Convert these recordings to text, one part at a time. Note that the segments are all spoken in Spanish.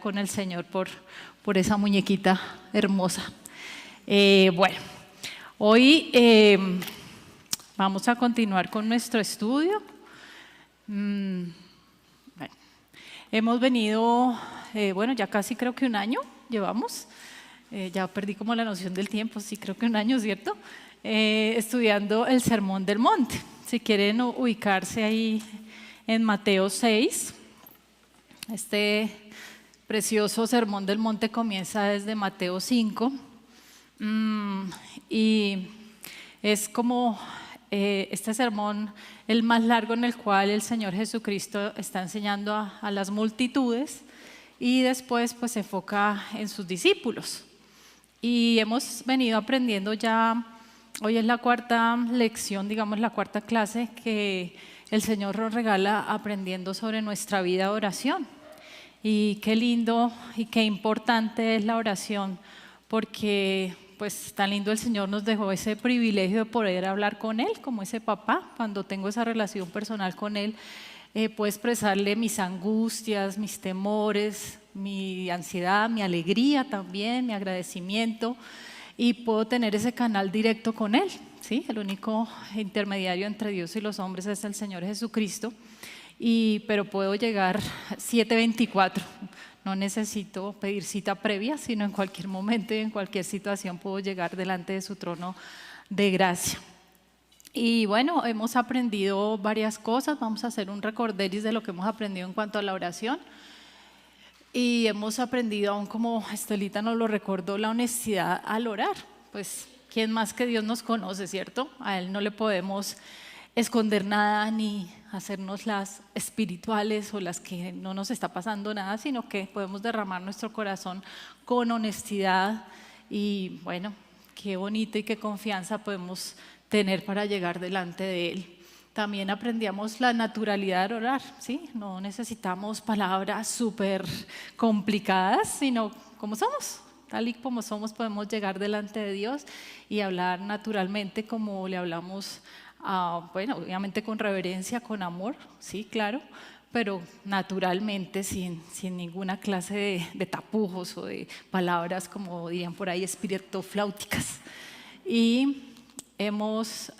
Con el Señor por esa muñequita hermosa. Bueno, hoy vamos a continuar con nuestro estudio. Bueno, hemos venido, ya casi creo que un año llevamos, ya perdí como la noción del tiempo, sí creo que un año, ¿cierto? Estudiando el Sermón del Monte. Si quieren ubicarse ahí en Mateo 6, precioso Sermón del Monte comienza desde Mateo 5 y es como este sermón el más largo en el cual el Señor Jesucristo está enseñando a las multitudes y después pues se enfoca en sus discípulos. Y hemos venido aprendiendo ya, hoy es la cuarta lección, digamos la cuarta clase que el Señor nos regala aprendiendo sobre nuestra vida de oración. Y qué lindo y qué importante es la oración, porque pues tan lindo el Señor nos dejó ese privilegio de poder hablar con Él, como ese papá. Cuando tengo esa relación personal con Él, puedo expresarle mis angustias, mis temores, mi ansiedad, mi alegría también, mi agradecimiento, y puedo tener ese canal directo con Él, ¿sí? El único intermediario entre Dios y los hombres es el Señor Jesucristo. Pero puedo llegar 7:24, no necesito pedir cita previa, sino en cualquier momento y en cualquier situación puedo llegar delante de su trono de gracia. Y bueno, hemos aprendido varias cosas, vamos a hacer un recorderis de lo que hemos aprendido en cuanto a la oración. Y hemos aprendido, aún como Estelita nos lo recordó, la honestidad al orar. Pues, ¿quién más que Dios nos conoce, cierto? A Él no le podemos esconder nada ni hacernos las espirituales o las que no nos está pasando nada, sino que podemos derramar nuestro corazón con honestidad. Y bueno, qué bonito y qué confianza podemos tener para llegar delante de Él. También aprendíamos la naturalidad de orar, ¿sí? No necesitamos palabras súper complicadas, sino como somos. Tal y como somos podemos llegar delante de Dios y hablar naturalmente como le hablamos. Obviamente con reverencia, con amor, sí, claro, pero naturalmente sin ninguna clase de tapujos o de palabras, como dirían por ahí, espiritofláuticas. Y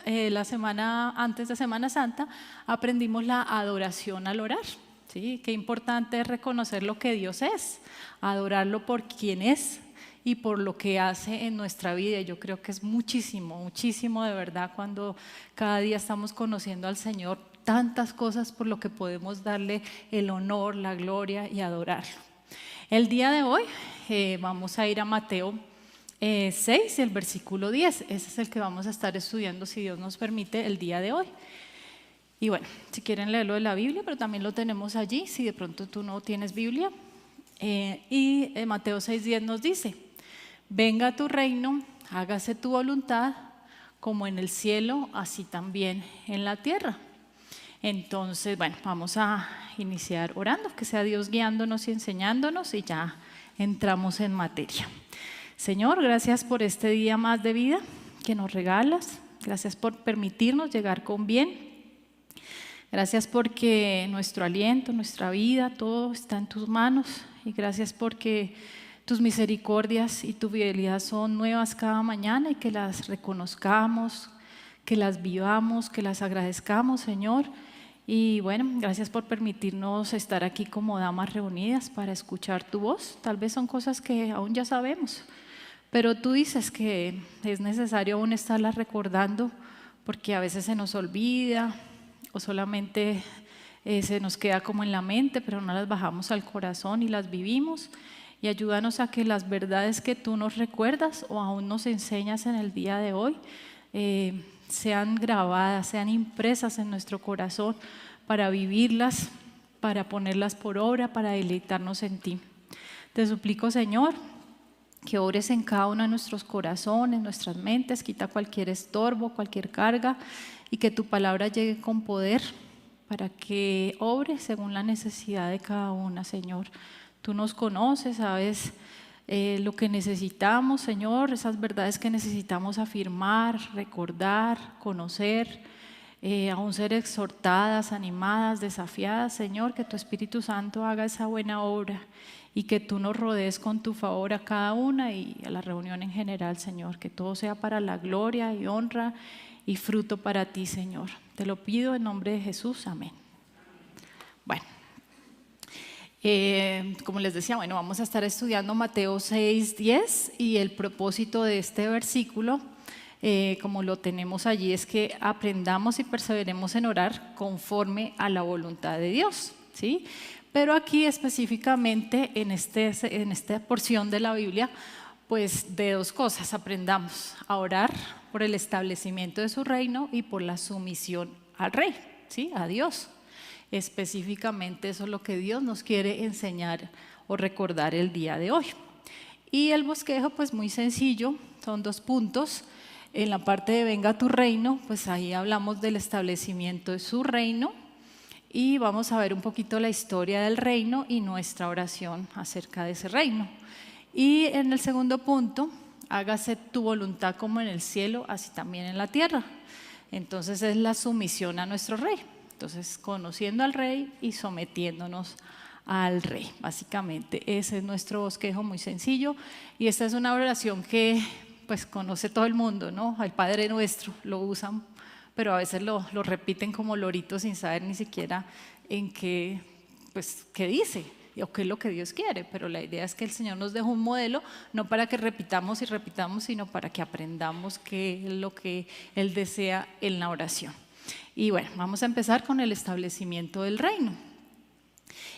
la semana antes de Semana Santa aprendimos la adoración al orar, ¿sí? Qué importante es reconocer lo que Dios es, adorarlo por quien es y por lo que hace en nuestra vida. Yo creo que es muchísimo, muchísimo de verdad cuando cada día estamos conociendo al Señor, tantas cosas por lo que podemos darle el honor, la gloria y adorarlo. El día de hoy vamos a ir a Mateo 6, el versículo 10. Ese es el que vamos a estar estudiando, si Dios nos permite, el día de hoy. Y bueno, si quieren leerlo de la Biblia, pero también lo tenemos allí, si de pronto tú no tienes Biblia. Mateo 6:10 nos dice: venga a tu reino, hágase tu voluntad, como en el cielo, así también en la tierra. Entonces, bueno, vamos a iniciar orando, que sea Dios guiándonos y enseñándonos, y ya entramos en materia. Señor, gracias por este día más de vida que nos regalas, gracias por permitirnos llegar con bien, gracias porque nuestro aliento, nuestra vida, todo está en tus manos, y gracias porque tus misericordias y tu fidelidad son nuevas cada mañana, y que las reconozcamos, que las vivamos, que las agradezcamos, Señor. Y bueno, gracias por permitirnos estar aquí como damas reunidas para escuchar tu voz. Tal vez son cosas que aún ya sabemos, pero tú dices que es necesario aún estarlas recordando, porque a veces se nos olvida o solamente se nos queda como en la mente, pero no las bajamos al corazón y las vivimos. Y ayúdanos a que las verdades que tú nos recuerdas o aún nos enseñas en el día de hoy sean grabadas, sean impresas en nuestro corazón para vivirlas, para ponerlas por obra, para deleitarnos en ti. Te suplico, Señor, que obres en cada uno de nuestros corazones, nuestras mentes, quita cualquier estorbo, cualquier carga, y que tu palabra llegue con poder para que obre según la necesidad de cada una, Señor. Tú nos conoces, sabes lo que necesitamos, Señor, esas verdades que necesitamos afirmar, recordar, conocer, aún ser exhortadas, animadas, desafiadas, Señor, que tu Espíritu Santo haga esa buena obra y que tú nos rodees con tu favor a cada una y a la reunión en general, Señor, que todo sea para la gloria y honra y fruto para ti, Señor. Te lo pido en nombre de Jesús, amén. Bueno, como les decía, vamos a estar estudiando Mateo 6:10 y el propósito de este versículo, como lo tenemos allí, es que aprendamos y perseveremos en orar conforme a la voluntad de Dios, ¿sí? Pero aquí específicamente en esta porción de la Biblia, pues de dos cosas: aprendamos a orar por el establecimiento de su reino y por la sumisión al rey, ¿sí? A Dios. Específicamente eso es lo que Dios nos quiere enseñar o recordar el día de hoy. Y el bosquejo, pues muy sencillo, son 2 puntos. En la parte de venga tu reino, pues ahí hablamos del establecimiento de su reino y vamos a ver un poquito la historia del reino y nuestra oración acerca de ese reino. Y en el segundo punto, hágase tu voluntad como en el cielo, así también en la tierra. Entonces es la sumisión a nuestro rey. Entonces, conociendo al rey y sometiéndonos al rey. Básicamente ese es nuestro bosquejo, muy sencillo, y esta es una oración que pues conoce todo el mundo, ¿no? El Padre Nuestro lo usan, pero a veces lo repiten como loritos sin saber ni siquiera en qué, pues, qué dice o qué es lo que Dios quiere. Pero la idea es que el Señor nos deja un modelo, no para que repitamos y repitamos, sino para que aprendamos qué es lo que Él desea en la oración. Y bueno, vamos a empezar con el establecimiento del reino.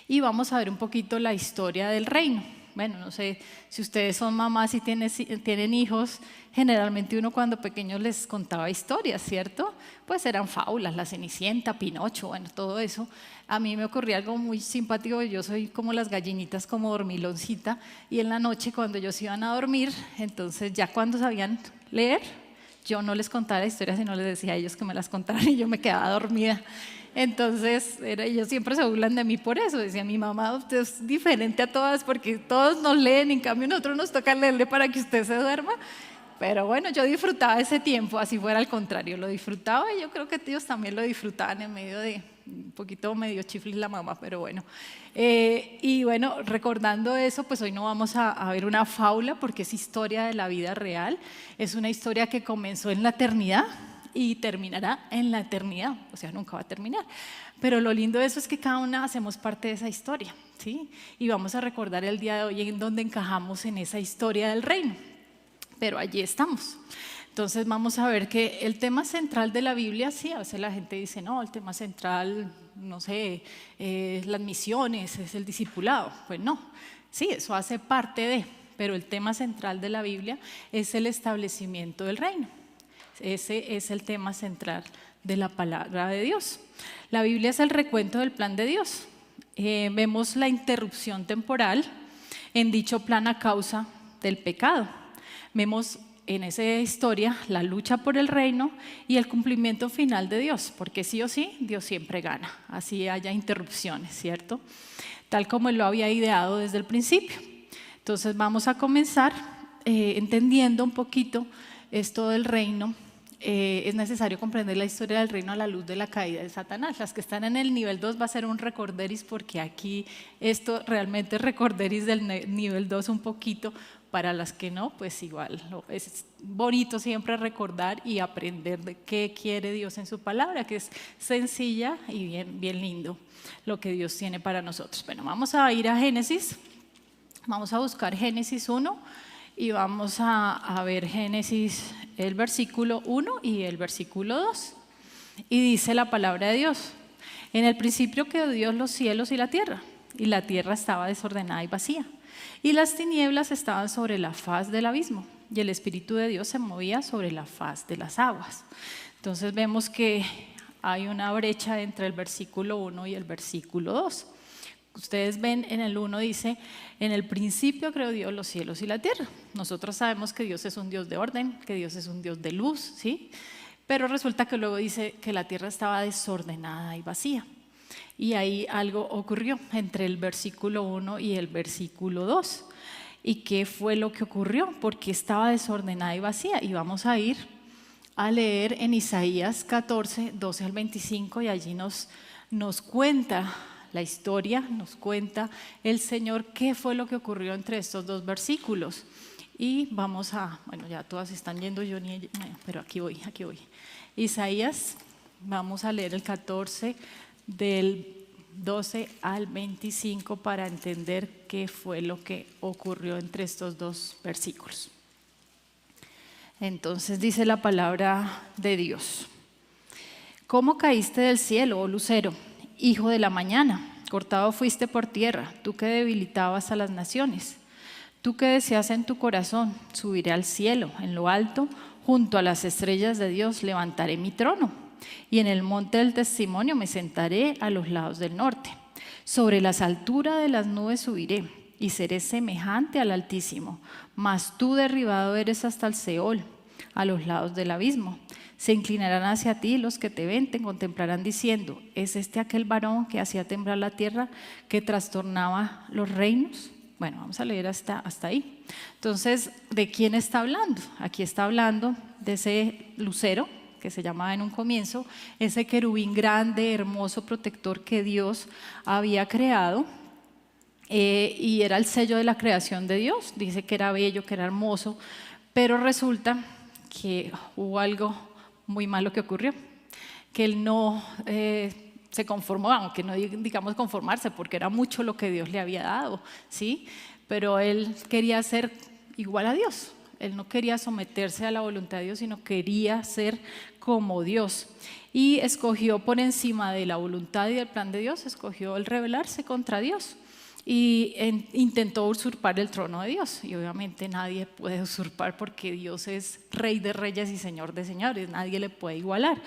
Y vamos a ver un poquito la historia del reino. Bueno, no sé si ustedes son mamás y tienen hijos, generalmente uno cuando pequeño les contaba historias, ¿cierto? Pues eran fábulas, la Cenicienta, Pinocho, bueno, todo eso. A mí me ocurría algo muy simpático, yo soy como las gallinitas, como dormiloncita, y en la noche cuando ellos iban a dormir, entonces ya cuando sabían leer, yo no les contaba la historia, sino les decía a ellos que me las contaran y yo me quedaba dormida. Entonces, ellos siempre se burlan de mí por eso. Decía mi mamá, usted es diferente a todas porque todos nos leen, en cambio a nosotros nos toca leerle para que usted se duerma. Pero bueno, yo disfrutaba ese tiempo, así fuera al contrario, lo disfrutaba y yo creo que ellos también lo disfrutaban en medio de un poquito medio chiflis la mamá, pero bueno. Y bueno, recordando eso, pues hoy no vamos a ver una fábula porque es historia de la vida real, es una historia que comenzó en la eternidad y terminará en la eternidad, o sea, nunca va a terminar. Pero lo lindo de eso es que cada una hacemos parte de esa historia, ¿sí? Y vamos a recordar el día de hoy en donde encajamos en esa historia del reino, pero allí estamos. Entonces vamos a ver que el tema central de la Biblia, sí, a veces la gente dice, no, el tema central, no sé, las misiones, es el discipulado. Pues no, sí, eso hace parte de, pero el tema central de la Biblia es el establecimiento del reino. Ese es el tema central de la palabra de Dios. La Biblia es el recuento del plan de Dios. Vemos la interrupción temporal en dicho plan a causa del pecado. Vemos en esa historia la lucha por el reino y el cumplimiento final de Dios, porque sí o sí, Dios siempre gana, así haya interrupciones, ¿cierto? Tal como Él lo había ideado desde el principio. Entonces vamos a comenzar entendiendo un poquito esto del reino. Es necesario comprender la historia del reino a la luz de la caída de Satanás. Las que están en el nivel 2 va a ser un recorderis, porque aquí esto realmente es recorderis del nivel 2 un poquito. Para las que no, pues igual es bonito siempre recordar y aprender de qué quiere Dios en su palabra, que es sencilla y bien lindo lo que Dios tiene para nosotros. Bueno, vamos a ir a Génesis, vamos a buscar Génesis 1 y vamos a ver Génesis, el versículo 1 y el versículo 2. Y dice la palabra de Dios: en el principio creó Dios los cielos y la tierra estaba desordenada y vacía, y las tinieblas estaban sobre la faz del abismo, y el Espíritu de Dios se movía sobre la faz de las aguas. Entonces vemos que hay una brecha entre el versículo 1 y el versículo 2. Ustedes ven en el 1 dice, en el principio creó Dios los cielos y la tierra. Nosotros sabemos que Dios es un Dios de orden, que Dios es un Dios de luz, ¿sí? Pero resulta que luego dice que la tierra estaba desordenada y vacía. Y ahí algo ocurrió entre el versículo 1 y el versículo 2. ¿Y qué fue lo que ocurrió? Porque estaba desordenada y vacía. Y vamos a ir a leer en Isaías 14, 12 al 25, y allí nos cuenta la historia, nos cuenta el Señor qué fue lo que ocurrió entre estos dos versículos. Y vamos a, bueno, ya todas están yendo, yo ni, pero aquí voy. Isaías, vamos a leer el 14 del 12 al 25 para entender qué fue lo que ocurrió entre estos dos versículos. Entonces dice la palabra de Dios: ¿Cómo caíste del cielo, oh lucero, hijo de la mañana? Cortado fuiste por tierra, tú que debilitabas a las naciones. Tú que decías en tu corazón: subiré al cielo, en lo alto, junto a las estrellas de Dios levantaré mi trono, y en el monte del testimonio me sentaré a los lados del norte. Sobre las alturas de las nubes subiré, y seré semejante al Altísimo. Mas tú derribado eres hasta el Seol, a los lados del abismo. Se inclinarán hacia ti los que te ven, te contemplarán diciendo: ¿es este aquel varón que hacía temblar la tierra, que trastornaba los reinos? Bueno, vamos a leer hasta ahí. Entonces, ¿de quién está hablando? Aquí está hablando de ese lucero, que se llamaba en un comienzo, ese querubín grande, hermoso, protector que Dios había creado. Y era el sello de la creación de Dios. Dice que era bello, que era hermoso, pero resulta que hubo algo muy malo que ocurrió, que él no se conformó, aunque no digamos conformarse, porque era mucho lo que Dios le había dado, ¿sí? Pero él quería ser igual a Dios. Él no quería someterse a la voluntad de Dios, sino quería ser como Dios. Y escogió por encima de la voluntad y del plan de Dios, escogió el rebelarse contra Dios. Y intentó usurpar el trono de Dios, y obviamente nadie puede usurpar, porque Dios es Rey de reyes y Señor de señores, nadie le puede igualar.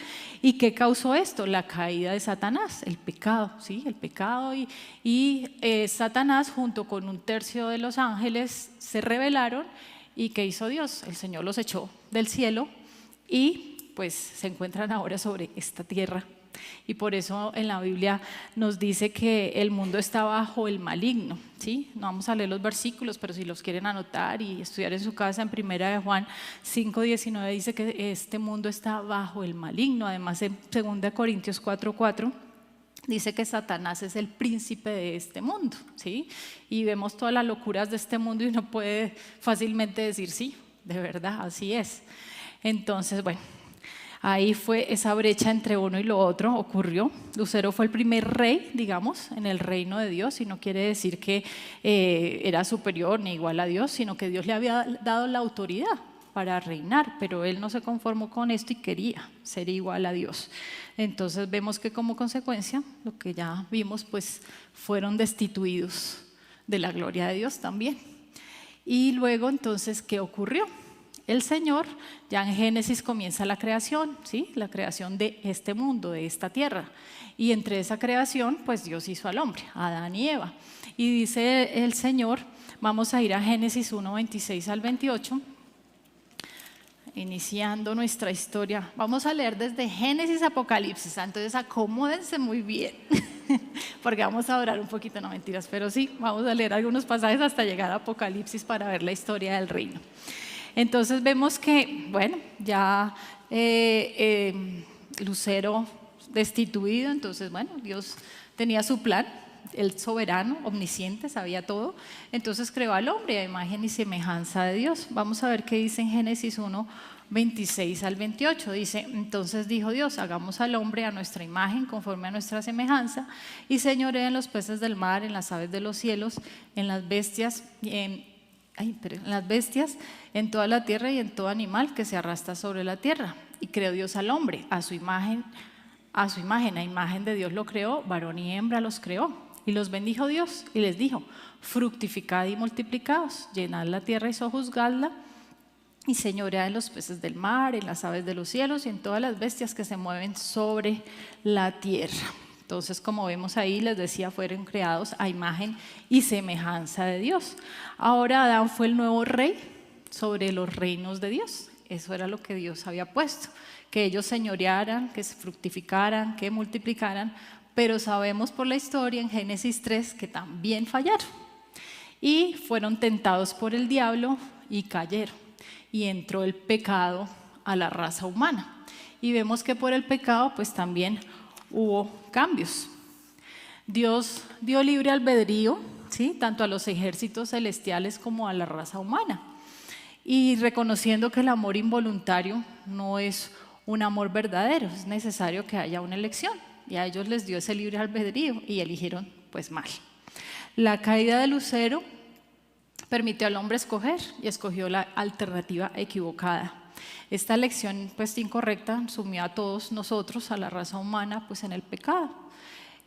¿Y qué causó esto? La caída de Satanás, el pecado, ¿sí? El pecado y Satanás junto con un tercio de los ángeles se rebelaron. ¿Y qué hizo Dios? El Señor los echó del cielo y pues se encuentran ahora sobre esta tierra. Y por eso en la Biblia nos dice que el mundo está bajo el maligno, ¿sí? No vamos a leer los versículos, pero si los quieren anotar y estudiar en su casa, en 1 de Juan 5:19 dice que este mundo está bajo el maligno. Además, en 2 Corintios 4:4 dice que Satanás es el príncipe de este mundo, ¿sí? Y vemos todas las locuras de este mundo y uno puede fácilmente decir: sí, de verdad, así es. Entonces, bueno, ahí fue esa brecha entre uno y lo otro, ocurrió. Lucero fue el primer rey, digamos, en el reino de Dios, y no quiere decir que era superior ni igual a Dios, sino que Dios le había dado la autoridad para reinar, pero él no se conformó con esto y quería ser igual a Dios. Entonces vemos que como consecuencia, lo que ya vimos, pues fueron destituidos de la gloria de Dios también. Y luego entonces, ¿qué ocurrió? El Señor, ya en Génesis comienza la creación, ¿sí? La creación de este mundo, de esta tierra. Y entre esa creación, pues Dios hizo al hombre, a Adán y Eva. Y dice el Señor, vamos a ir a Génesis 1:26 al 28, iniciando nuestra historia. Vamos a leer desde Génesis a Apocalipsis, entonces acomódense muy bien, porque vamos a orar un poquito, no mentiras, pero sí, vamos a leer algunos pasajes hasta llegar a Apocalipsis para ver la historia del reino. Entonces vemos que, bueno, ya Lucero destituido, entonces, bueno, Dios tenía su plan, el soberano, omnisciente, sabía todo, entonces creó al hombre a imagen y semejanza de Dios. Vamos a ver qué dice en Génesis 1:26 al 28, dice: entonces dijo Dios: hagamos al hombre a nuestra imagen, conforme a nuestra semejanza, y señoree en los peces del mar, en las aves de los cielos, en las bestias, en toda la tierra y en todo animal que se arrastra sobre la tierra. Y creó Dios al hombre a su imagen, a imagen de Dios lo creó, varón y hembra los creó. Y los bendijo Dios y les dijo: fructificad y multiplicaos, llenad la tierra y sojuzgadla, y señoread en los peces del mar, en las aves de los cielos y en todas las bestias que se mueven sobre la tierra. Entonces, como vemos ahí, les decía, fueron creados a imagen y semejanza de Dios. Ahora Adán fue el nuevo rey sobre los reinos de Dios. Eso era lo que Dios había puesto, que ellos señorearan, que se fructificaran, que multiplicaran, pero sabemos por la historia en Génesis 3 que también fallaron y fueron tentados por el diablo y cayeron, y entró el pecado a la raza humana, y vemos que por el pecado pues también hubo cambios. Dios dio libre albedrío, ¿sí?, tanto a los ejércitos celestiales como a la raza humana. Y reconociendo que el amor involuntario no es un amor verdadero, es necesario que haya una elección. Y a ellos les dio ese libre albedrío y eligieron pues mal. La caída de Lucero permitió al hombre escoger y escogió la alternativa equivocada. Esta elección pues incorrecta sumió a todos nosotros, a la raza humana, pues en el pecado.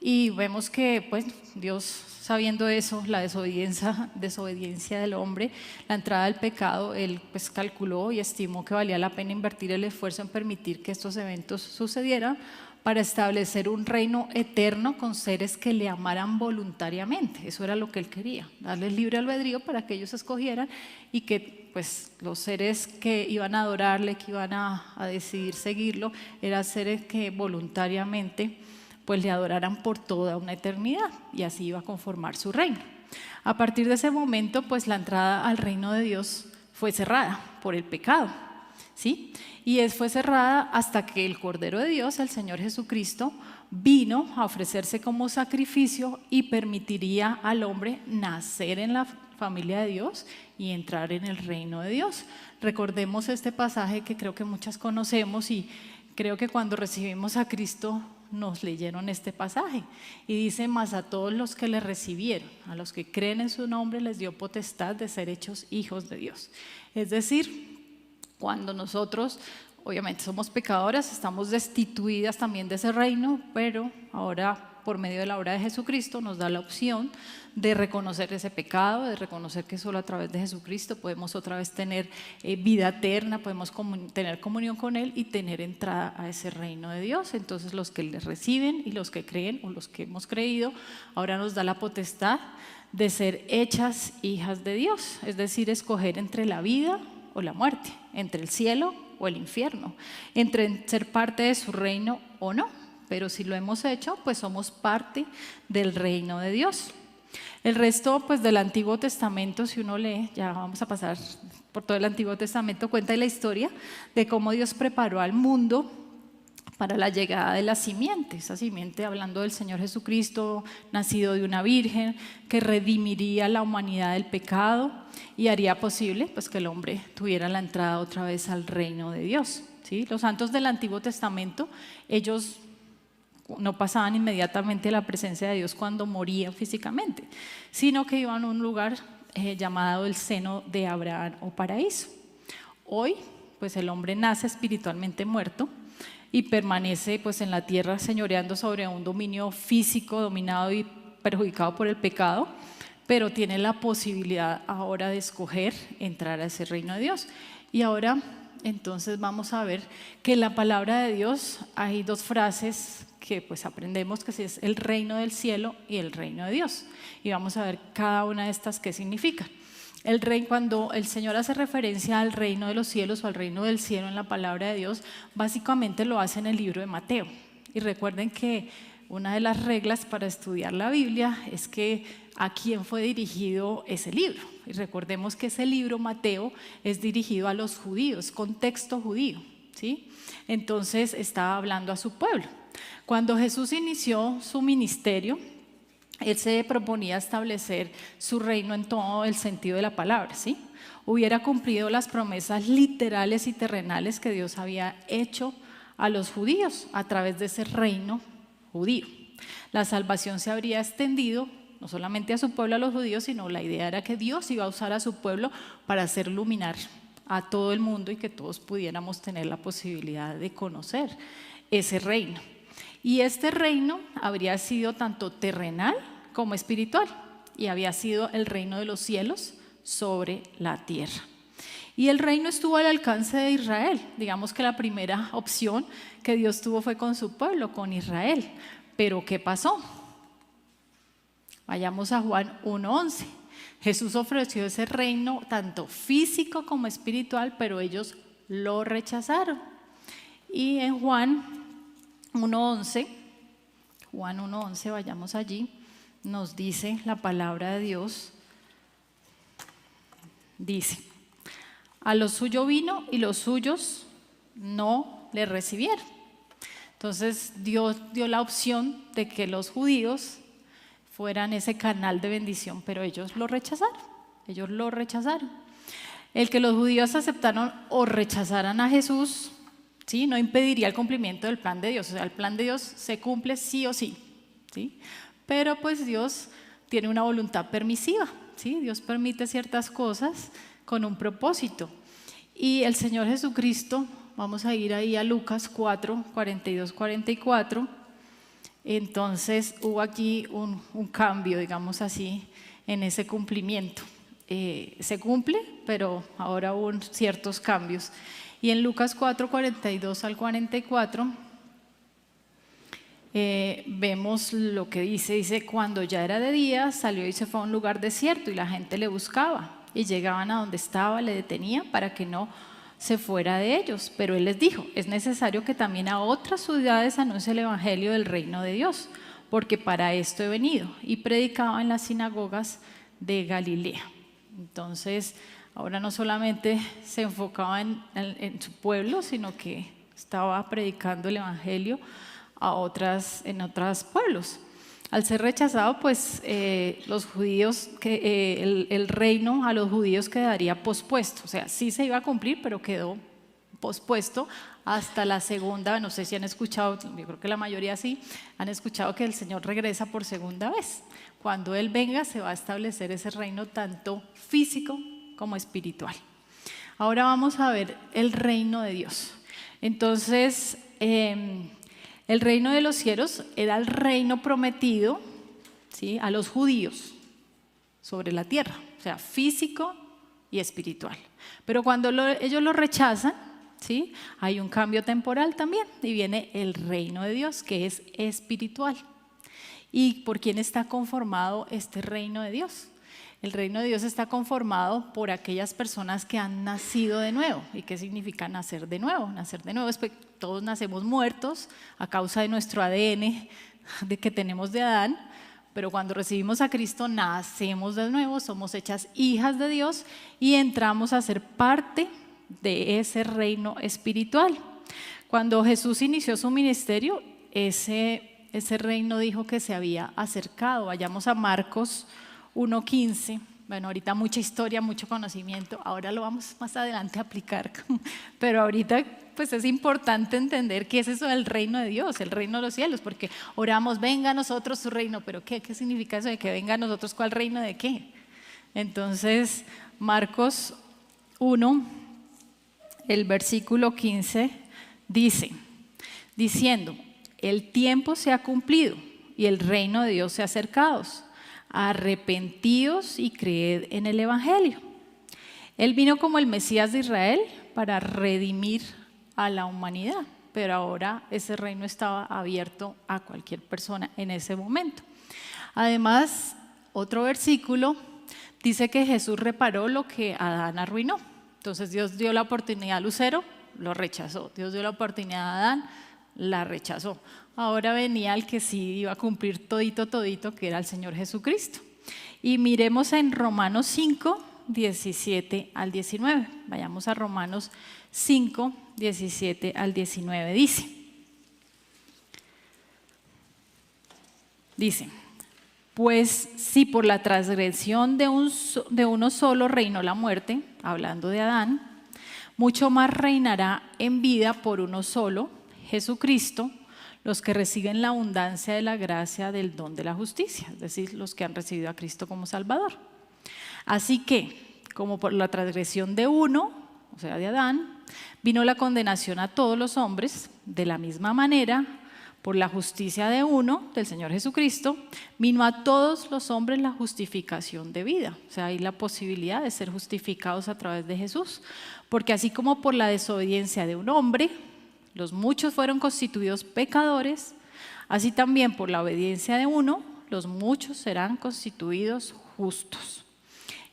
Y vemos que pues Dios, sabiendo eso, la desobediencia del hombre, la entrada del pecado, Él pues calculó y estimó que valía la pena invertir el esfuerzo en permitir que estos eventos sucedieran para establecer un reino eterno con seres que le amaran voluntariamente. Eso era lo que Él quería, darles libre albedrío para que ellos escogieran y que pues los seres que iban a adorarle, que iban a decidir seguirlo, eran seres que voluntariamente pues le adoraran por toda una eternidad, y así iba a conformar su reino. A partir de ese momento, pues la entrada al reino de Dios fue cerrada por el pecado, ¿sí? Y fue cerrada hasta que el Cordero de Dios, el Señor Jesucristo, vino a ofrecerse como sacrificio y permitiría al hombre nacer en la familia de Dios y entrar en el reino de Dios. Recordemos este pasaje que creo que muchas conocemos, y creo que cuando recibimos a Cristo nos leyeron este pasaje, y dice: mas a todos los que le recibieron, a los que creen en su nombre, les dio potestad de ser hechos hijos de Dios. Es decir, cuando nosotros obviamente somos pecadoras, estamos destituidas también de ese reino, pero ahora por medio de la obra de Jesucristo nos da la opción de reconocer ese pecado, de reconocer que solo a través de Jesucristo podemos otra vez tener vida eterna, podemos tener comunión con Él y tener entrada a ese reino de Dios. Entonces los que le reciben y los que creen, o los que hemos creído, ahora nos da la potestad de ser hechas hijas de Dios, es decir, escoger entre la vida o la muerte, entre el cielo o el infierno, entre ser parte de su reino o no. Pero si lo hemos hecho, pues somos parte del reino de Dios. El resto pues del Antiguo Testamento, si uno lee, ya vamos a pasar por todo el Antiguo Testamento, cuenta la historia de cómo Dios preparó al mundo para la llegada de la simiente, esa simiente hablando del Señor Jesucristo, nacido de una virgen, que redimiría la humanidad del pecado y haría posible pues que el hombre tuviera la entrada otra vez al reino de Dios, ¿sí? Los santos del Antiguo Testamento, ellos no pasaban inmediatamente a la presencia de Dios cuando morían físicamente, sino que iban a un lugar llamado el seno de Abraham o paraíso. Hoy pues el hombre nace espiritualmente muerto y permanece pues en la tierra señoreando sobre un dominio físico dominado y perjudicado por el pecado, pero tiene la posibilidad ahora de escoger entrar a ese reino de Dios. Y ahora entonces vamos a ver que en la palabra de Dios hay dos frases que pues aprendemos, que es el reino del cielo y el reino de Dios, y vamos a ver cada una de estas qué significa. El rey, cuando el Señor hace referencia al reino de los cielos o al reino del cielo en la palabra de Dios, básicamente lo hace en el libro de Mateo. Y recuerden que una de las reglas para estudiar la Biblia es que a quién fue dirigido ese libro. Y recordemos que ese libro, Mateo, es dirigido a los judíos, contexto judío, ¿sí? Entonces estaba hablando a su pueblo. Cuando Jesús inició su ministerio, Él se proponía establecer su reino en todo el sentido de la palabra, ¿sí? Hubiera cumplido las promesas literales y terrenales que Dios había hecho a los judíos a través de ese reino judío. La salvación se habría extendido no solamente a su pueblo, a los judíos, sino la idea era que Dios iba a usar a su pueblo para hacer iluminar a todo el mundo y que todos pudiéramos tener la posibilidad de conocer ese reino. Y este reino habría sido tanto terrenal como espiritual, y había sido el reino de los cielos sobre la tierra. Y el reino estuvo al alcance de Israel. Digamos que la primera opción que Dios tuvo fue con su pueblo, con Israel. Pero ¿qué pasó? Vayamos a Juan 1:11. Jesús ofreció ese reino tanto físico como espiritual, pero ellos lo rechazaron. Y en Juan 1:11, vayamos allí, nos dice la palabra de Dios, dice: a lo suyo vino y los suyos no le recibieron. Entonces Dios dio la opción de que los judíos fueran ese canal de bendición, pero ellos lo rechazaron, El que los judíos aceptaron o rechazaran a Jesús, ¿sí?, no impediría el cumplimiento del plan de Dios. O sea, el plan de Dios se cumple sí o sí, ¿sí? Pero pues Dios tiene una voluntad permisiva, ¿sí? Dios permite ciertas cosas con un propósito. Y el Señor Jesucristo, vamos a ir ahí a Lucas 4, 42, 44. Entonces hubo aquí un cambio, digamos así, en ese cumplimiento. Se cumple, pero ahora hubo ciertos cambios. Y en Lucas 4, 42 al 44 vemos lo que dice, cuando ya era de día, salió y se fue a un lugar desierto y la gente le buscaba. Y llegaban a donde estaba, le detenían para que no se fuera de ellos. Pero él les dijo, es necesario que también a otras ciudades anuncie el evangelio del reino de Dios, porque para esto he venido. Y predicaba en las sinagogas de Galilea. Entonces, ahora no solamente se enfocaba en su pueblo, sino que estaba predicando el evangelio en otros pueblos. Al ser rechazado, pues los judíos, el reino a los judíos quedaría pospuesto. O sea, sí se iba a cumplir, pero quedó pospuesto hasta la segunda. No sé si han escuchado, yo creo que la mayoría sí, han escuchado que el Señor regresa por segunda vez. Cuando Él venga, se va a establecer ese reino tanto físico como espiritual. Ahora vamos a ver el reino de Dios. Entonces, el reino de los cielos era el reino prometido, ¿sí?, a los judíos sobre la tierra, o sea, físico y espiritual. Pero cuando ellos lo rechazan, ¿sí?, hay un cambio temporal también y viene el reino de Dios, que es espiritual. ¿Y por quién está conformado este reino de Dios? El reino de Dios está conformado por aquellas personas que han nacido de nuevo. ¿Y qué significa nacer de nuevo? Nacer de nuevo es que todos nacemos muertos a causa de nuestro ADN que tenemos de Adán, pero cuando recibimos a Cristo nacemos de nuevo, somos hechas hijas de Dios y entramos a ser parte de ese reino espiritual. Cuando Jesús inició su ministerio, ese reino dijo que se había acercado. Vayamos a Marcos 1:15. Bueno, ahorita mucha historia, mucho conocimiento, ahora lo vamos más adelante a aplicar, pero ahorita pues es importante entender qué es eso del reino de Dios, el reino de los cielos, porque oramos, venga a nosotros su reino, pero ¿qué significa eso de que venga a nosotros? ¿Cuál reino de qué? Entonces, Marcos 1, el versículo 15 dice, diciendo, el tiempo se ha cumplido y el reino de Dios se ha acercado. Arrepentíos y creed en el evangelio. Él vino como el Mesías de Israel para redimir a la humanidad, pero ahora ese reino estaba abierto a cualquier persona en ese momento. Además, otro versículo dice que Jesús reparó lo que Adán arruinó. Entonces Dios dio la oportunidad a Lucero, lo rechazó. Dios dio la oportunidad a Adán, la rechazó. Ahora venía el que sí iba a cumplir todito, que era el Señor Jesucristo. Y miremos en Romanos 5, 17 al 19. Vayamos a Romanos 5, 17 al 19. Dice, pues si por la transgresión de uno solo reinó la muerte, hablando de Adán, mucho más reinará en vida por uno solo, Jesucristo, los que reciben la abundancia de la gracia del don de la justicia, es decir, los que han recibido a Cristo como Salvador. Así que, como por la transgresión de uno, o sea, de Adán, vino la condenación a todos los hombres, de la misma manera, por la justicia de uno, del Señor Jesucristo, vino a todos los hombres la justificación de vida. O sea, hay la posibilidad de ser justificados a través de Jesús, porque así como por la desobediencia de un hombre, los muchos fueron constituidos pecadores, así también por la obediencia de uno, los muchos serán constituidos justos.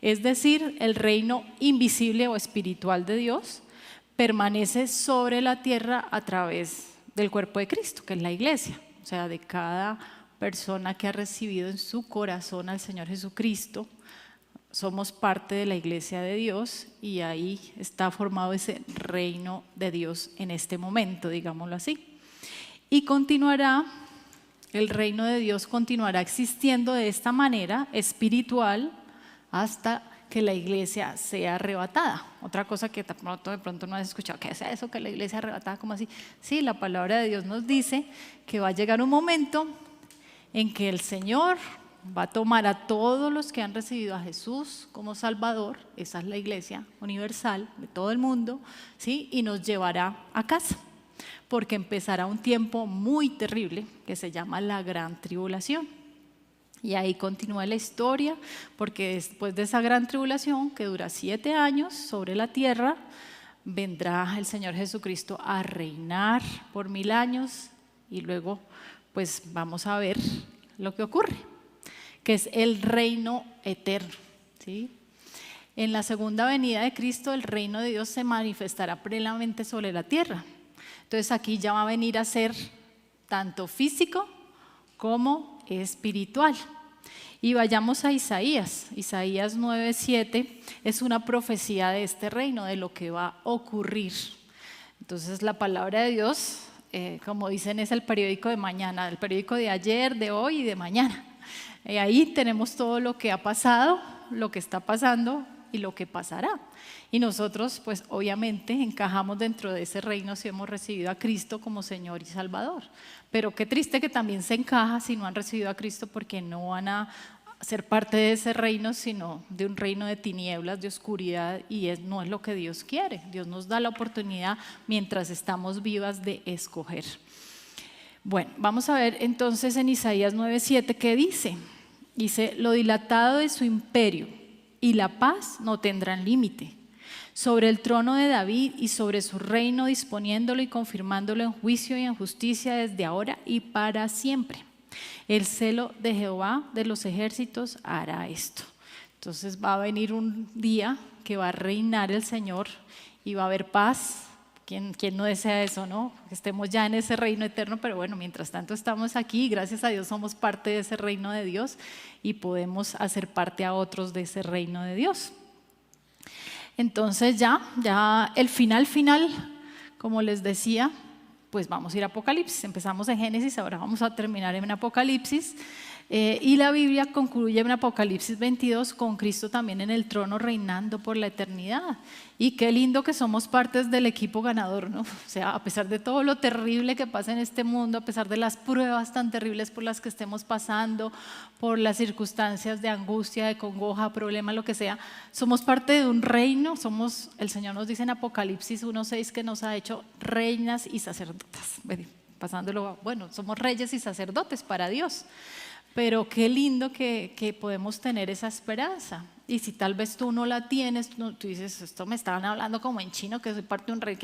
Es decir, el reino invisible o espiritual de Dios permanece sobre la tierra a través del cuerpo de Cristo, que es la iglesia, o sea, de cada persona que ha recibido en su corazón al Señor Jesucristo. Somos parte de la iglesia de Dios y ahí está formado ese reino de Dios en este momento, digámoslo así. Y continuará el reino de Dios continuará existiendo de esta manera espiritual hasta que la iglesia sea arrebatada. Otra cosa que de pronto no has escuchado, ¿qué es eso que la iglesia arrebatada? ¿Cómo así? Sí, la palabra de Dios nos dice que va a llegar un momento en que el Señor va a tomar a todos los que han recibido a Jesús como Salvador, esa es la iglesia universal de todo el mundo, ¿sí? Y nos llevará a casa, porque empezará un tiempo muy terrible que se llama la Gran Tribulación. Y ahí continúa la historia, porque después de esa gran tribulación, que dura 7 años sobre la tierra, vendrá el Señor Jesucristo a reinar por 1000 años y luego pues vamos a ver lo que ocurre, que es el reino eterno, ¿sí? En la segunda venida de Cristo, el reino de Dios se manifestará plenamente sobre la tierra. Entonces aquí ya va a venir a ser tanto físico como espiritual. Y vayamos a Isaías 9:7 es una profecía de este reino, de lo que va a ocurrir. Entonces la palabra de Dios, como dicen, es el periódico de mañana, el periódico de ayer, de hoy y de mañana. Ahí tenemos todo lo que ha pasado, lo que está pasando y lo que pasará. Y nosotros pues obviamente encajamos dentro de ese reino si hemos recibido a Cristo como Señor y Salvador. Pero qué triste que también se encaja si no han recibido a Cristo, porque no van a ser parte de ese reino, sino de un reino de tinieblas, de oscuridad, y no es lo que Dios quiere. Dios nos da la oportunidad mientras estamos vivas de escoger. Bueno, vamos a ver entonces en Isaías 9:7 qué dice. Dice: lo dilatado de su imperio y la paz no tendrán límite, sobre el trono de David y sobre su reino, disponiéndolo y confirmándolo en juicio y en justicia desde ahora y para siempre. El celo de Jehová de los ejércitos hará esto. Entonces va a venir un día que va a reinar el Señor y va a haber paz. ¿Quién no desea eso, no? Que estemos ya en ese reino eterno, pero bueno, mientras tanto estamos aquí y gracias a Dios somos parte de ese reino de Dios y podemos hacer parte a otros de ese reino de Dios. Entonces ya el final, como les decía, pues vamos a ir a Apocalipsis. Empezamos en Génesis, ahora vamos a terminar en Apocalipsis. Y la Biblia concluye en Apocalipsis 22 con Cristo también en el trono reinando por la eternidad. Y qué lindo que somos partes del equipo ganador, ¿no? O sea, a pesar de todo lo terrible que pasa en este mundo, a pesar de las pruebas tan terribles por las que estemos pasando, por las circunstancias de angustia, de congoja, problema, lo que sea, somos parte de un reino. El Señor nos dice en Apocalipsis 1:6 que nos ha hecho reinas y sacerdotes. Bueno, somos reyes y sacerdotes para Dios. Pero qué lindo que podemos tener esa esperanza. Y si tal vez tú no la tienes, tú dices, esto me estaban hablando como en chino, que soy parte de un rey,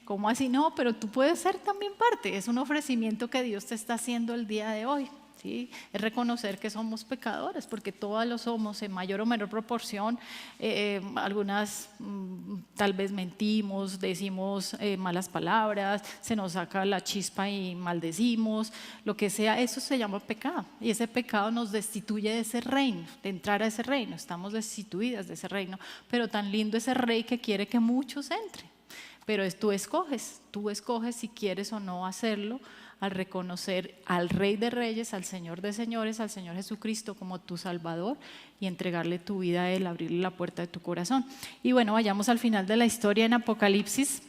¿cómo así? No, pero tú puedes ser también parte. Es un ofrecimiento que Dios te está haciendo el día de hoy. ¿Sí? Es reconocer que somos pecadores, porque todos lo somos en mayor o menor proporción. Algunas tal vez mentimos, decimos malas palabras, se nos saca la chispa y maldecimos, lo que sea, eso se llama pecado, y ese pecado nos destituye de ese reino, de entrar a ese reino. Estamos destituidas de ese reino, pero tan lindo ese rey que quiere que muchos entren. Pero tú escoges si quieres o no hacerlo, al reconocer al Rey de Reyes, al Señor de Señores, al Señor Jesucristo como tu Salvador y entregarle tu vida a Él, abrirle la puerta de tu corazón. Y bueno, vayamos al final de la historia en Apocalipsis,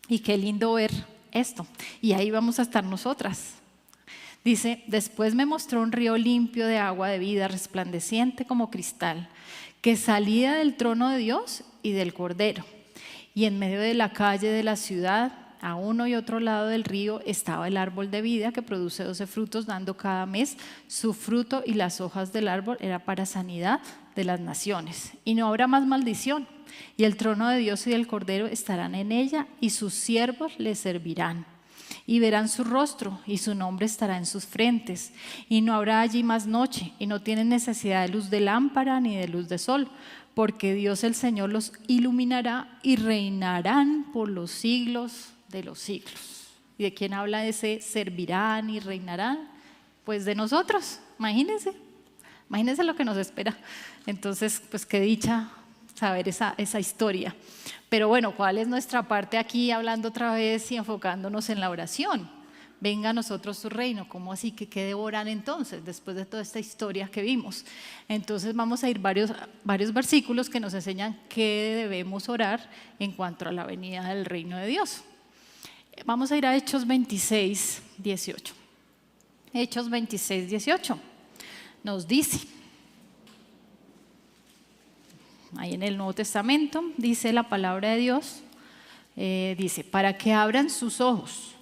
y qué lindo ver esto. Y ahí vamos a estar nosotras. Dice: después me mostró un río limpio de agua de vida, resplandeciente como cristal, que salía del trono de Dios y del Cordero. Y en medio de la calle de la ciudad, a uno y otro lado del río, estaba el árbol de vida, que produce 12 frutos, dando cada mes su fruto, y las hojas del árbol era para sanidad de las naciones. Y no habrá más maldición, y el trono de Dios y del Cordero estarán en ella, y sus siervos le servirán. Y verán su rostro, y su nombre estará en sus frentes. Y no habrá allí más noche, y no tienen necesidad de luz de lámpara ni de luz de sol, porque Dios el Señor los iluminará, y reinarán por los siglos de los siglos. ¿Y de quién habla ese servirán y reinarán? Pues de nosotros. Imagínense lo que nos espera. Entonces, pues qué dicha saber esa historia. Pero bueno, ¿cuál es nuestra parte aquí, hablando otra vez y enfocándonos en la oración? venga a nosotros tu reino. ¿Cómo así? ¿Que qué debo orar entonces, después de toda esta historia que vimos? Entonces vamos a ir varios versículos que nos enseñan qué debemos orar en cuanto a la venida del reino de Dios. Vamos a ir a Hechos 26, 18. Hechos 26, 18 nos dice, ahí en el Nuevo Testamento, dice la palabra de Dios, dice, para que abran sus ojos,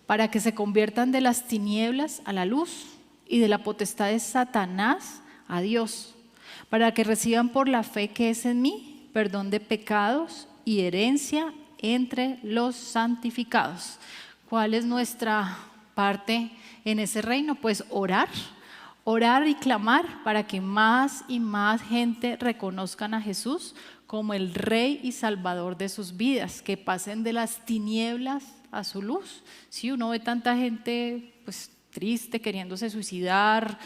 para que se conviertan de las tinieblas a la luz y de la potestad de Satanás a Dios, para que reciban por la fe que es en mí perdón de pecados y herencia entre los santificados. ¿Cuál es nuestra parte en ese reino? Pues orar y clamar para que más y más gente reconozcan a Jesús como el Rey y Salvador de sus vidas, que pasen de las tinieblas a su luz. Si uno ve tanta gente pues triste, queriéndose suicidar,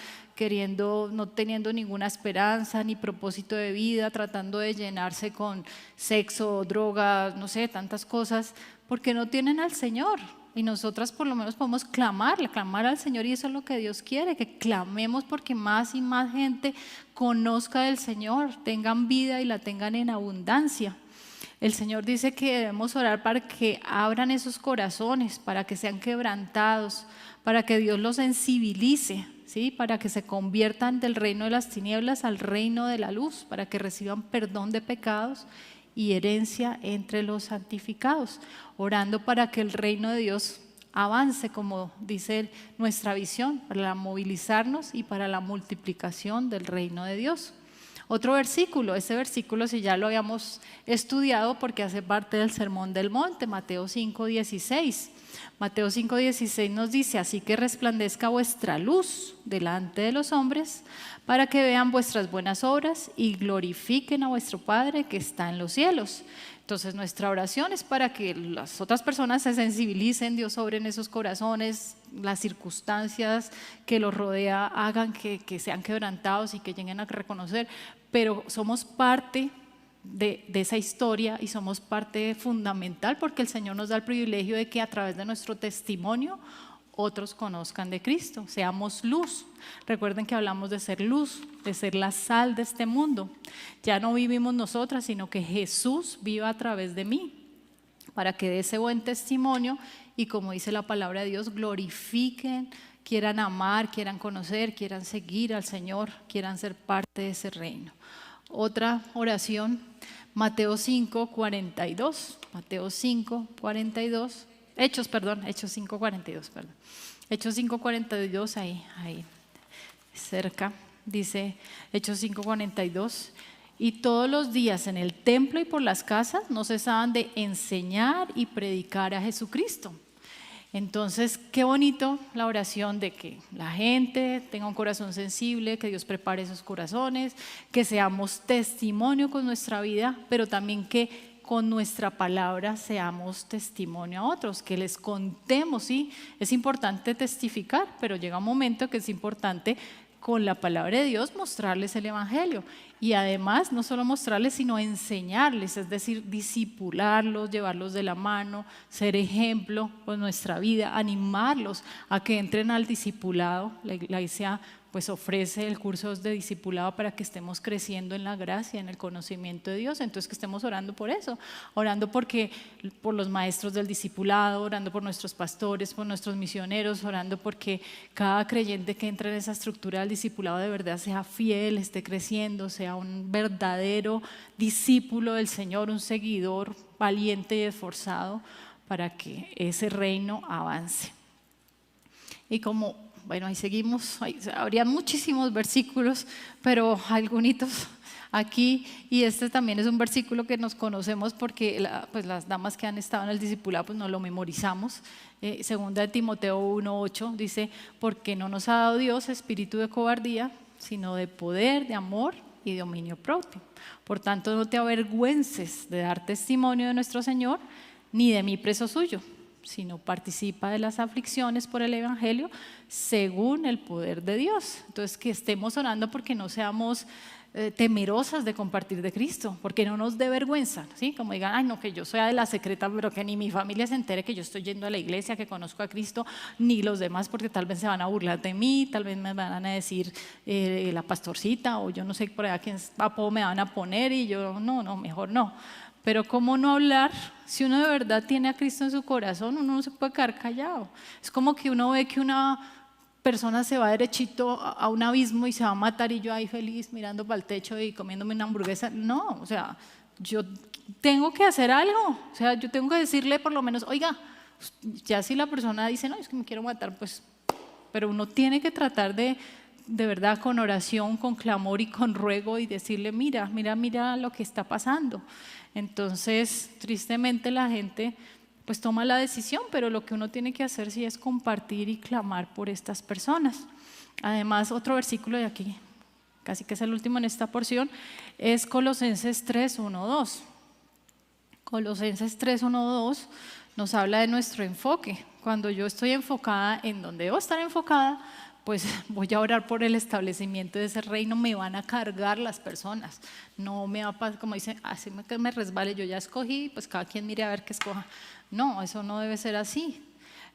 no teniendo ninguna esperanza ni propósito de vida, tratando de llenarse con sexo, drogas, no sé, tantas cosas, porque no tienen al Señor. Y nosotras por lo menos podemos clamar al Señor, y eso es lo que Dios quiere, que clamemos porque más y más gente conozca del Señor, tengan vida y la tengan en abundancia. El Señor dice que debemos orar para que abran esos corazones, para que sean quebrantados, para que Dios los sensibilice, ¿sí? Para que se conviertan del reino de las tinieblas al reino de la luz, para que reciban perdón de pecados y herencia entre los santificados, orando para que el reino de Dios avance, como dice nuestra visión, para movilizarnos y para la multiplicación del reino de Dios. Otro versículo, ese versículo si ya lo habíamos estudiado porque hace parte del Sermón del Monte, Mateo 5:16. Mateo 5:16 nos dice, así que resplandezca vuestra luz delante de los hombres, para que vean vuestras buenas obras y glorifiquen a vuestro Padre que está en los cielos. Entonces nuestra oración es para que las otras personas se sensibilicen, Dios obre en esos corazones, las circunstancias que los rodea hagan que sean quebrantados y que lleguen a reconocer, pero somos parte de esa historia y somos parte fundamental porque el Señor nos da el privilegio de que a través de nuestro testimonio otros conozcan de Cristo, seamos luz. Recuerden que hablamos de ser luz, de ser la sal de este mundo. Ya no vivimos nosotras, sino que Jesús viva a través de mí, para que dé ese buen testimonio y, como dice la palabra de Dios, glorifiquen, quieran amar, quieran conocer, quieran seguir al Señor, quieran ser parte de ese reino. Otra oración, Mateo 5:42, Mateo 5:42. Hechos 5:42, perdón. Hechos 5:42, ahí cerca, dice Hechos 5:42. Y todos los días en el templo y por las casas no cesaban de enseñar y predicar a Jesucristo. Entonces, qué bonito la oración de que la gente tenga un corazón sensible, que Dios prepare esos corazones, que seamos testimonio con nuestra vida, pero también que con nuestra palabra seamos testimonio a otros, que les contemos, sí, es importante testificar, pero llega un momento que es importante con la palabra de Dios mostrarles el evangelio y además no solo mostrarles sino enseñarles, es decir, discipularlos, llevarlos de la mano, ser ejemplo con nuestra vida, animarlos a que entren al discipulado. La iglesia pues ofrece el curso de discipulado para que estemos creciendo en la gracia, en el conocimiento de Dios. Entonces que estemos orando por eso, orando por los maestros del discipulado, orando por nuestros pastores, por nuestros misioneros, orando porque cada creyente que entra en esa estructura del discipulado de verdad sea fiel, esté creciendo, sea un verdadero discípulo del Señor, un seguidor valiente y esforzado para que ese reino avance. Y bueno, ahí seguimos, habría muchísimos versículos, pero algunos aquí, y este también es un versículo que nos conocemos porque pues las damas que han estado en el discipulado pues nos lo memorizamos. Segunda de Timoteo 1:8 dice, porque no nos ha dado Dios espíritu de cobardía, sino de poder, de amor y de dominio propio. Por tanto, no te avergüences de dar testimonio de nuestro Señor, ni de mí preso suyo, sino participa de las aflicciones por el evangelio según el poder de Dios. Entonces que estemos orando porque no seamos temerosas de compartir de Cristo, porque no nos dé vergüenza, ¿sí? Como digan, ay no, que yo soy de la secreta, pero que ni mi familia se entere que yo estoy yendo a la iglesia, que conozco a Cristo, ni los demás, porque tal vez se van a burlar de mí, tal vez me van a decir la pastorcita, o yo no sé por allá quién apodo me van a poner, y yo no, mejor no. Pero ¿cómo no hablar? Si uno de verdad tiene a Cristo en su corazón, uno no se puede quedar callado. Es como que uno ve que una persona se va derechito a un abismo y se va a matar, y yo ahí feliz mirando para el techo y comiéndome una hamburguesa. No, o sea, yo tengo que hacer algo. O sea, yo tengo que decirle por lo menos, oiga, ya si la persona dice, no, es que me quiero matar, pues, pero uno tiene que tratar de verdad, con oración, con clamor y con ruego, y decirle, mira lo que está pasando. Entonces, tristemente la gente pues toma la decisión, pero lo que uno tiene que hacer sí es compartir y clamar por estas personas. Además, otro versículo de aquí, casi que es el último en esta porción, es Colosenses 3:1-2. Colosenses 3:1-2 nos habla de nuestro enfoque. Cuando yo estoy enfocada en donde debo estar enfocada, pues voy a orar por el establecimiento de ese reino. Me van a cargar las personas, no me va a pasar como dicen, así que me resbale, yo ya escogí, pues cada quien mire a ver qué escoja. No, eso no debe ser así.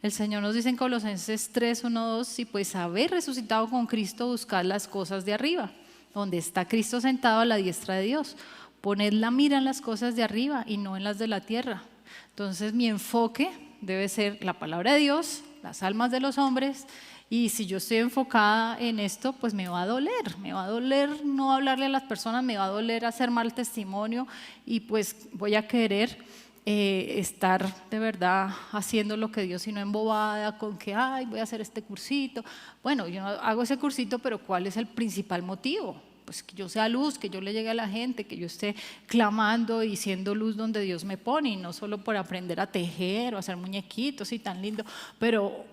El Señor nos dice en Colosenses 3:1-2, si pues habéis resucitado con Cristo, buscad las cosas de arriba, donde está Cristo sentado a la diestra de Dios. Poned la mira en las cosas de arriba y no en las de la tierra. Entonces mi enfoque debe ser la palabra de Dios, las almas de los hombres. Y si yo estoy enfocada en esto, pues me va a doler no hablarle a las personas, me va a doler hacer mal testimonio, y pues voy a querer estar de verdad haciendo lo que Dios, sino embobada con que, ay, voy a hacer este cursito. Bueno, yo hago ese cursito, pero ¿cuál es el principal motivo? Pues que yo sea luz, que yo le llegue a la gente, que yo esté clamando y siendo luz donde Dios me pone, y no solo por aprender a tejer o hacer muñequitos y tan lindo, pero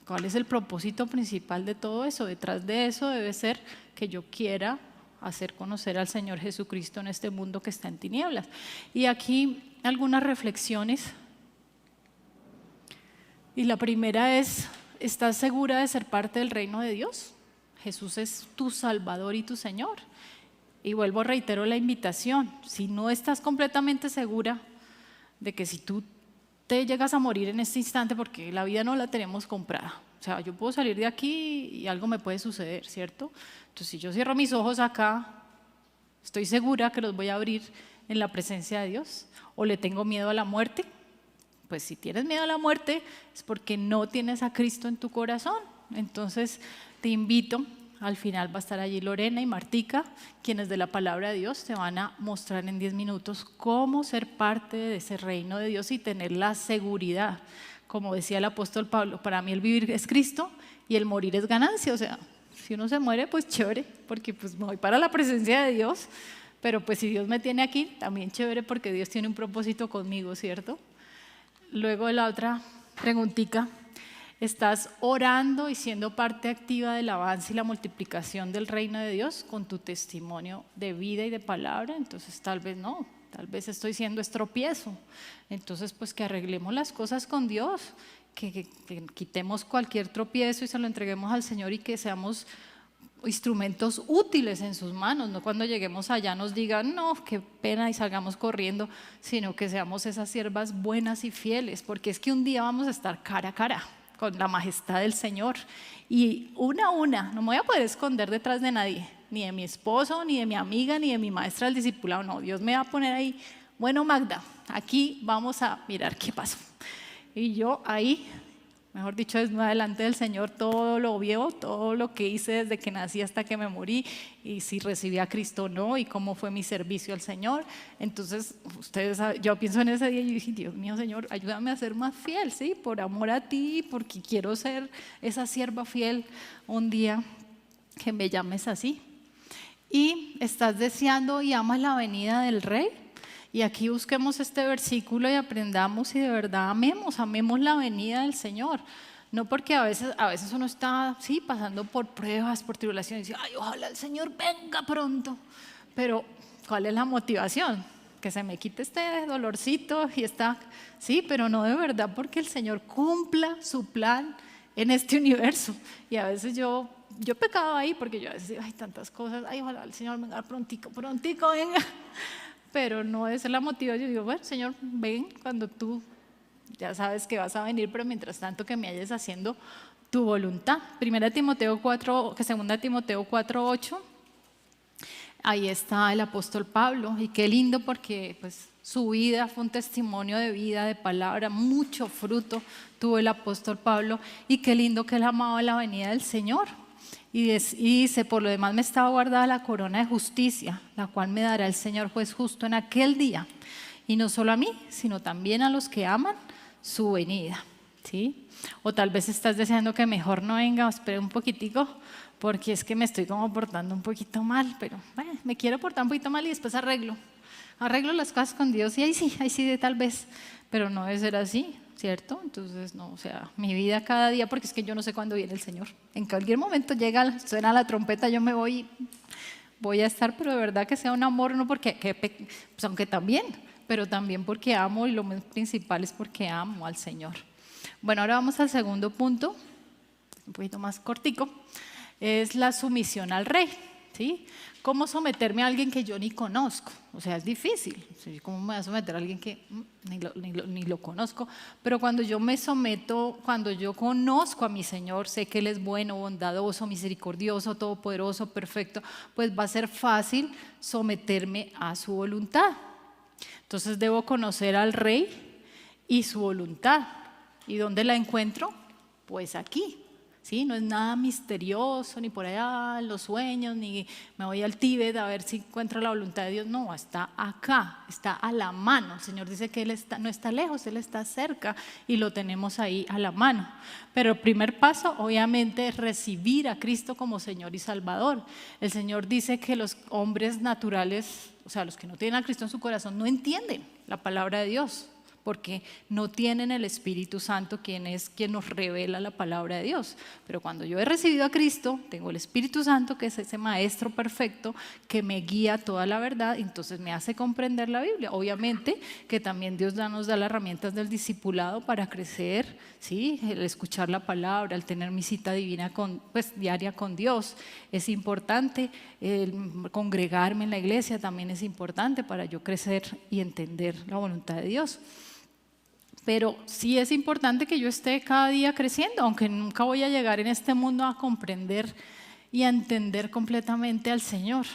¿cuál es el propósito principal de todo eso? Detrás de eso debe ser que yo quiera hacer conocer al Señor Jesucristo en este mundo que está en tinieblas. Y aquí algunas reflexiones. Y la primera es, ¿estás segura de ser parte del reino de Dios? Jesús es tu Salvador y tu Señor. Y vuelvo, reitero la invitación, si no estás completamente segura de que si tú te llegas a morir en este instante, porque la vida no la tenemos comprada, o sea, yo puedo salir de aquí y algo me puede suceder, ¿cierto? Entonces, si yo cierro mis ojos acá, ¿estoy segura que los voy a abrir en la presencia de Dios? ¿O le tengo miedo a la muerte? Pues si tienes miedo a la muerte es porque no tienes a Cristo en tu corazón. Entonces te invito, al final va a estar allí Lorena y Martica, quienes de la palabra de Dios te van a mostrar en 10 minutos cómo ser parte de ese reino de Dios y tener la seguridad. Como decía el apóstol Pablo, para mí el vivir es Cristo y el morir es ganancia. O sea, si uno se muere, pues chévere, porque pues me voy para la presencia de Dios, pero pues si Dios me tiene aquí, también chévere, porque Dios tiene un propósito conmigo, ¿cierto? Luego la otra preguntita, ¿estás orando y siendo parte activa del avance y la multiplicación del reino de Dios con tu testimonio de vida y de palabra? Entonces tal vez no, tal vez estoy siendo estropiezo. Entonces pues que arreglemos las cosas con Dios, que quitemos cualquier tropiezo y se lo entreguemos al Señor, y que seamos instrumentos útiles en sus manos, no cuando lleguemos allá nos digan, no, qué pena, y salgamos corriendo, sino que seamos esas siervas buenas y fieles, porque es que un día vamos a estar cara a cara con la majestad del Señor, y una a una, no me voy a poder esconder detrás de nadie, ni de mi esposo, ni de mi amiga, ni de mi maestra del discipulado, no, Dios me va a poner ahí, bueno Magda, aquí vamos a mirar qué pasó, y yo ahí, mejor dicho, desnuda delante del Señor, todo lo vio, todo lo que hice desde que nací hasta que me morí, y si recibí a Cristo o no, y cómo fue mi servicio al Señor. Entonces, ustedes, yo pienso en ese día y dije, Dios mío, Señor, ayúdame a ser más fiel, ¿sí? Por amor a ti, porque quiero ser esa sierva fiel un día que me llames así. Y estás deseando y amas la venida del Rey. Y aquí busquemos este versículo y aprendamos y de verdad amemos la venida del Señor. No porque a veces uno está pasando por pruebas, por tribulaciones, y dice, ay, ojalá el Señor venga pronto. Pero, ¿cuál es la motivación? Que se me quite este dolorcito y pero no de verdad porque el Señor cumpla su plan en este universo. Y a veces yo yo he pecado ahí porque yo a veces digo, ay, tantas cosas, ay, ojalá el Señor venga prontico, prontico, venga. Pero no es la motivación. Yo digo, bueno, Señor, ven cuando tú ya sabes que vas a venir, pero mientras tanto que me hayas haciendo tu voluntad. Primera Timoteo 4, que segunda Timoteo 4:8. Ahí está el apóstol Pablo, y qué lindo porque pues su vida fue un testimonio de vida, de palabra, mucho fruto tuvo el apóstol Pablo, y qué lindo que él amaba la venida del Señor. Y dice, por lo demás me estaba guardada la corona de justicia, la cual me dará el Señor juez justo en aquel día, y no solo a mí, sino también a los que aman su venida, ¿sí? O tal vez estás deseando que mejor no venga, o espere un poquitico, porque es que me estoy como portando un poquito mal, pero bueno, me quiero portar un poquito mal y después arreglo las cosas con Dios, y ahí sí, tal vez, pero no debe ser así, ¿cierto? Entonces, no, o sea, mi vida cada día, porque es que yo no sé cuándo viene el Señor. En cualquier momento suena la trompeta, yo me voy a estar, pero de verdad que sea un amor, no porque, pues aunque también, pero también porque amo, y lo más principal es porque amo al Señor. Bueno, ahora vamos al segundo punto, un poquito más cortico, es la sumisión al rey, ¿sí? ¿Cómo someterme a alguien que yo ni conozco? O sea, es difícil. ¿Cómo me voy a someter a alguien que ni lo conozco? Pero cuando yo me someto, cuando yo conozco a mi Señor, sé que Él es bueno, bondadoso, misericordioso, todopoderoso, perfecto, pues va a ser fácil someterme a su voluntad. Entonces debo conocer al Rey y su voluntad. ¿Y dónde la encuentro? Pues aquí. ¿Sí? No es nada misterioso, ni por allá en los sueños, ni me voy al Tíbet a ver si encuentro la voluntad de Dios. No, está acá, está a la mano. El Señor dice que Él no está lejos, Él está cerca, y lo tenemos ahí a la mano. Pero el primer paso, obviamente, es recibir a Cristo como Señor y Salvador. El Señor dice que los hombres naturales, o sea, los que no tienen a Cristo en su corazón, no entienden la palabra de Dios, porque no tienen el Espíritu Santo, quien es quien nos revela la palabra de Dios. Pero cuando yo he recibido a Cristo, tengo el Espíritu Santo, que es ese maestro perfecto que me guía toda la verdad, entonces me hace comprender la Biblia. Obviamente que también Dios nos da las herramientas del discipulado para crecer, ¿sí? El escuchar la palabra, el tener mi cita divina diaria con Dios es importante. El congregarme en la iglesia también es importante para yo crecer y entender la voluntad de Dios. Pero sí es importante que yo esté cada día creciendo, aunque nunca voy a llegar en este mundo a comprender y a entender completamente al Señor,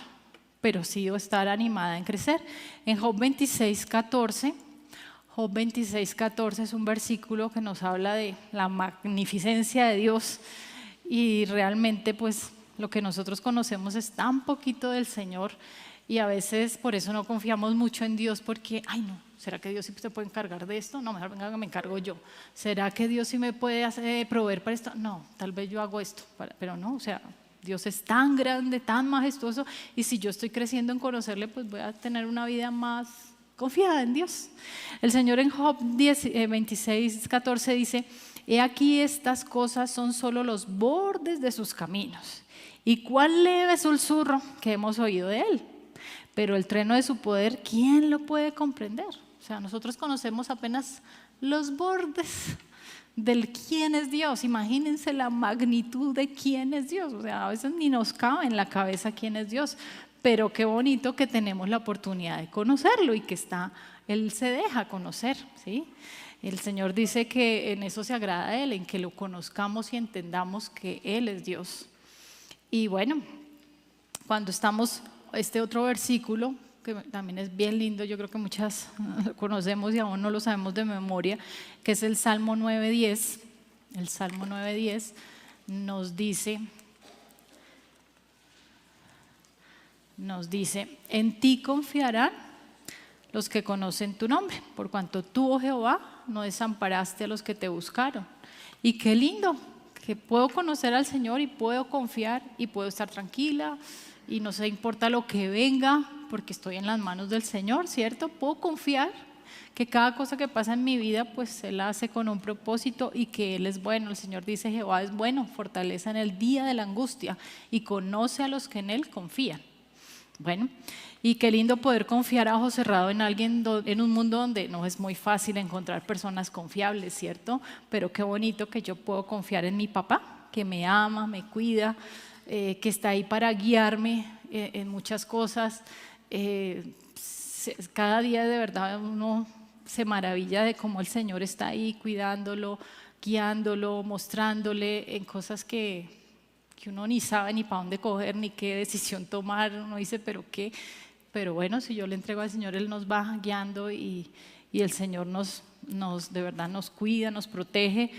pero sí debo estar animada en crecer. En Job 26:14 es un versículo que nos habla de la magnificencia de Dios, y realmente pues lo que nosotros conocemos es tan poquito del Señor, y a veces por eso no confiamos mucho en Dios, porque, ay no, ¿será que Dios sí se puede encargar de esto? No, mejor venga que me encargo yo. ¿Será que Dios sí me puede proveer para esto? No, tal vez yo hago esto, pero no, o sea, Dios es tan grande, tan majestuoso, y si yo estoy creciendo en conocerle, pues voy a tener una vida más confiada en Dios. El Señor en Job 26:14 dice: he aquí, estas cosas son solo los bordes de sus caminos, y cuán leve susurro que hemos oído de Él. Pero el trueno de su poder, ¿quién lo puede comprender? O sea, nosotros conocemos apenas los bordes del quién es Dios. Imagínense la magnitud de quién es Dios. O sea, a veces ni nos cabe en la cabeza quién es Dios. Pero qué bonito que tenemos la oportunidad de conocerlo, y que Él se deja conocer, ¿sí? El Señor dice que en eso se agrada a Él, en que lo conozcamos y entendamos que Él es Dios. Y bueno, cuando estamos, este otro versículo que también es bien lindo, yo creo que muchas lo conocemos y aún no lo sabemos de memoria, que es el Salmo 9:10. El Salmo 9:10 nos dice, en ti confiarán los que conocen tu nombre, por cuanto tú, oh Jehová, no desamparaste a los que te buscaron. Y qué lindo que puedo conocer al Señor y puedo confiar y puedo estar tranquila, y no se importa lo que venga, porque estoy en las manos del Señor, ¿cierto? Puedo confiar que cada cosa que pasa en mi vida, pues Él la hace con un propósito, y que Él es bueno. El Señor dice: Jehová es bueno, fortaleza en el día de la angustia, y conoce a los que en Él confían. Bueno, y qué lindo poder confiar a ojo cerrado en alguien, en un mundo donde no es muy fácil encontrar personas confiables, ¿cierto? Pero qué bonito que yo puedo confiar en mi papá, que me ama, me cuida, que está ahí para guiarme en muchas cosas. Cada día de verdad uno se maravilla de cómo el Señor está ahí cuidándolo, guiándolo, mostrándole en cosas que uno ni sabe ni para dónde coger, ni qué decisión tomar. Uno dice, ¿pero qué? Pero bueno, si yo le entrego al Señor, Él nos va guiando y el Señor de verdad nos cuida, nos protege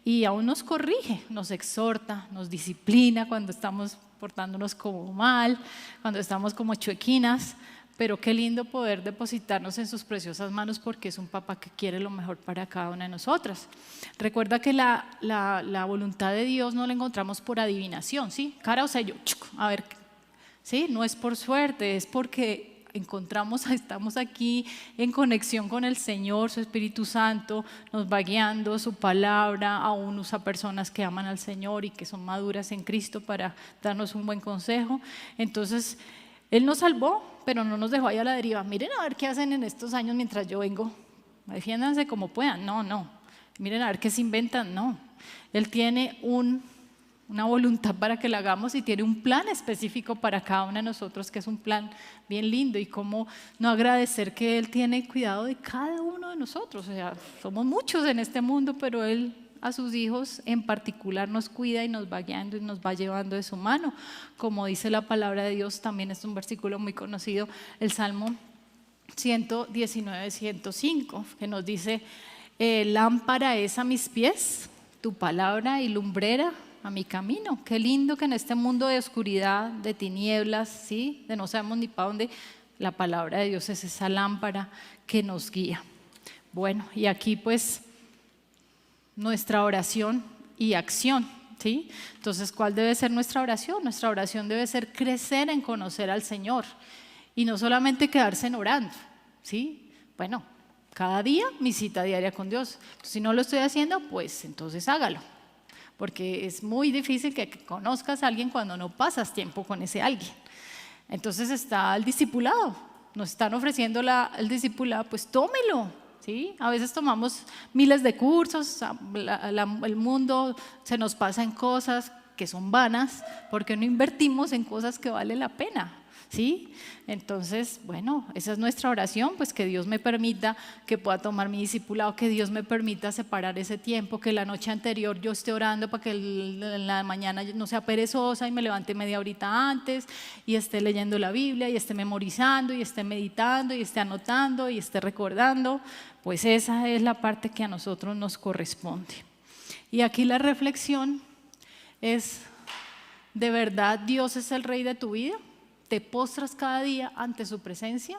y aún nos corrige, nos exhorta, nos disciplina cuando estamos portándonos como mal, cuando estamos como chuequinas. Pero qué lindo poder depositarnos en sus preciosas manos, porque es un papá que quiere lo mejor para cada una de nosotras. Recuerda que la voluntad de Dios no la encontramos por adivinación, ¿sí? Cara o sello, a ver, ¿sí? No es por suerte, es porque estamos aquí en conexión con el Señor. Su Espíritu Santo nos va guiando, su palabra aún usa personas que aman al Señor y que son maduras en Cristo para darnos un buen consejo. Entonces, Él nos salvó, pero no nos dejó ahí a la deriva. Miren a ver qué hacen en estos años mientras yo vengo. Defiéndanse como puedan. No. Miren a ver qué se inventan. No. Él tiene una voluntad para que la hagamos y tiene un plan específico para cada uno de nosotros, que es un plan bien lindo. Y cómo no agradecer que Él tiene cuidado de cada uno de nosotros. O sea, somos muchos en este mundo, pero Él a sus hijos en particular nos cuida y nos va guiando y nos va llevando de su mano. Como dice la palabra de Dios, también es un versículo muy conocido, el Salmo 119, 105, que nos dice, lámpara es a mis pies tu palabra y lumbrera a mi camino. Qué lindo que en este mundo de oscuridad, de tinieblas, ¿sí? De no sabemos ni para dónde, la palabra de Dios es esa lámpara que nos guía. Bueno, y aquí pues nuestra oración y acción, ¿sí? Entonces, ¿cuál debe ser nuestra oración? Nuestra oración debe ser crecer en conocer al Señor y no solamente quedarse en orando, ¿sí? Bueno, cada día mi cita diaria con Dios. Si no lo estoy haciendo, pues entonces hágalo, porque es muy difícil que conozcas a alguien cuando no pasas tiempo con ese alguien. Entonces está el discipulado, nos están ofreciendo el discipulado, pues tómelo. ¿Sí? A veces tomamos miles de cursos, el mundo se nos pasa en cosas que son vanas, porque no invertimos en cosas que vale la pena, ¿sí? Entonces, bueno, esa es nuestra oración, pues que Dios me permita que pueda tomar mi discipulado, que Dios me permita separar ese tiempo, que la noche anterior yo esté orando para que en la mañana no sea perezosa y me levante media horita antes y esté leyendo la Biblia y esté memorizando y esté meditando y esté anotando y esté recordando. Pues esa es la parte que a nosotros nos corresponde. Y aquí la reflexión es, ¿de verdad Dios es el Rey de tu vida? ¿Te postras cada día ante su presencia?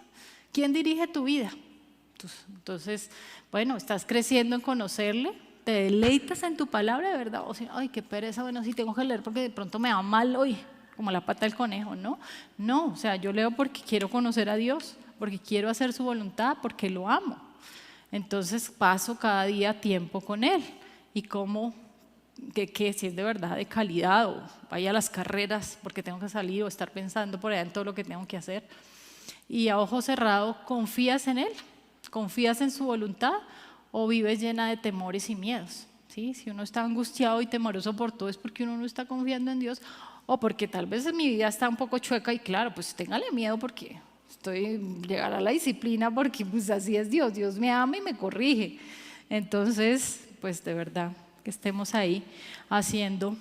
¿Quién dirige tu vida? Entonces, bueno, estás creciendo en conocerle, te deleitas en tu palabra de verdad. O sea, ay, qué pereza, bueno, sí tengo que leer porque de pronto me va mal hoy, como la pata del conejo, ¿no? No, o sea, yo leo porque quiero conocer a Dios, porque quiero hacer su voluntad, porque lo amo. Entonces paso cada día tiempo con Él. Y cómo, que si es de verdad de calidad, o vaya a las carreras porque tengo que salir, o estar pensando por allá en todo lo que tengo que hacer. Y a ojo cerrado, ¿confías en Él? ¿Confías en su voluntad? ¿O vives llena de temores y miedos? ¿Sí? Si uno está angustiado y temeroso por todo, es porque uno no está confiando en Dios, o porque tal vez mi vida está un poco chueca. Y claro, pues téngale miedo, porque llegar a la disciplina, porque pues así es Dios. Dios me ama y me corrige. Entonces, pues de verdad que estemos ahí haciendo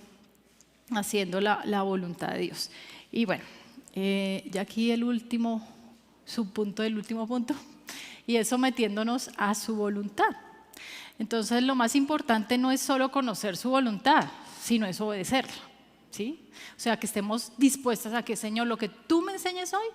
la voluntad de Dios. Y bueno, ya aquí el último subpunto del último punto, y es sometiéndonos a su voluntad. Entonces, lo más importante no es solo conocer su voluntad, sino es obedecerla, ¿sí? O sea, que estemos dispuestas a que, Señor, lo que tú me enseñes hoy,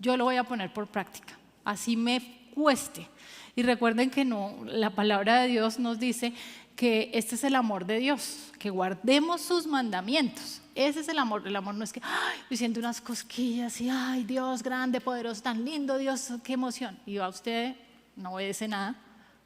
yo lo voy a poner por práctica, así me cueste. Y recuerden que no, la palabra de Dios nos dice que este es el amor de Dios, que guardemos sus mandamientos. Ese es el amor. El amor no es que, ay, me siento unas cosquillas y, ay, Dios grande, poderoso, tan lindo, Dios, qué emoción. Y va usted, no obedece nada.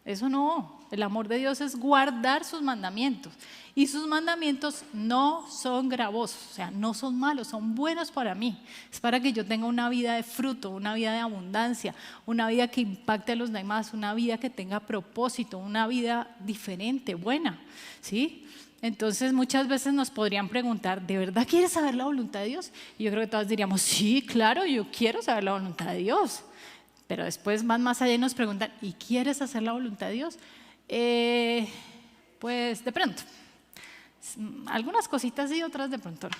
Eso no. El amor de Dios es guardar sus mandamientos. Y sus mandamientos no son gravosos, o sea, no son malos, son buenos para mí. Es para que yo tenga una vida de fruto, una vida de abundancia, una vida que impacte a los demás, una vida que tenga propósito, una vida diferente, buena, ¿sí? Entonces muchas veces nos podrían preguntar, ¿de verdad quieres saber la voluntad de Dios? Y yo creo que todas diríamos, sí, claro, yo quiero saber la voluntad de Dios. Pero después van más allá y nos preguntan, ¿y quieres hacer la voluntad de Dios? Pues de pronto. Algunas cositas y otras de pronto no.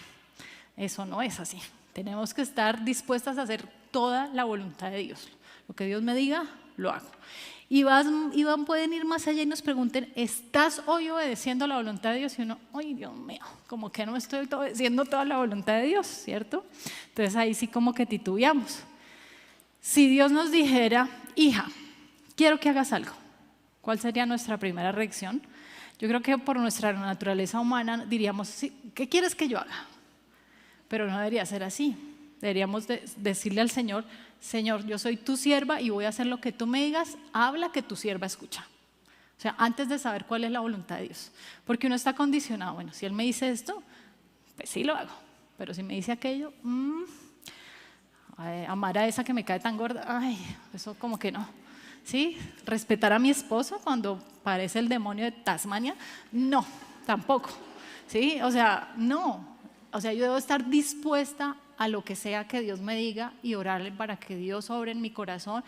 Eso no es así. Tenemos que estar dispuestas a hacer toda la voluntad de Dios. Lo que Dios me diga, lo hago. Y pueden ir más allá y nos pregunten, ¿estás hoy obedeciendo la voluntad de Dios? Y uno, ay Dios mío, como que no estoy obedeciendo toda la voluntad de Dios, ¿cierto? Entonces ahí sí como que titubeamos. Si Dios nos dijera, hija, quiero que hagas algo, ¿cuál sería nuestra primera reacción? Yo creo que por nuestra naturaleza humana diríamos, sí, ¿qué quieres que yo haga? Pero no debería ser así. Deberíamos decirle al Señor, Señor, yo soy tu sierva y voy a hacer lo que tú me digas, habla que tu sierva escucha. O sea, antes de saber cuál es la voluntad de Dios. Porque uno está condicionado, bueno, si Él me dice esto, pues sí lo hago. Pero si me dice aquello, amar a esa que me cae tan gorda, ay, eso como que no. ¿Sí? Respetar a mi esposo cuando parece el demonio de Tasmania, no, tampoco. ¿Sí? O sea, no. O sea, yo debo estar dispuesta a lo que sea que Dios me diga y orarle para que Dios obre en mi corazón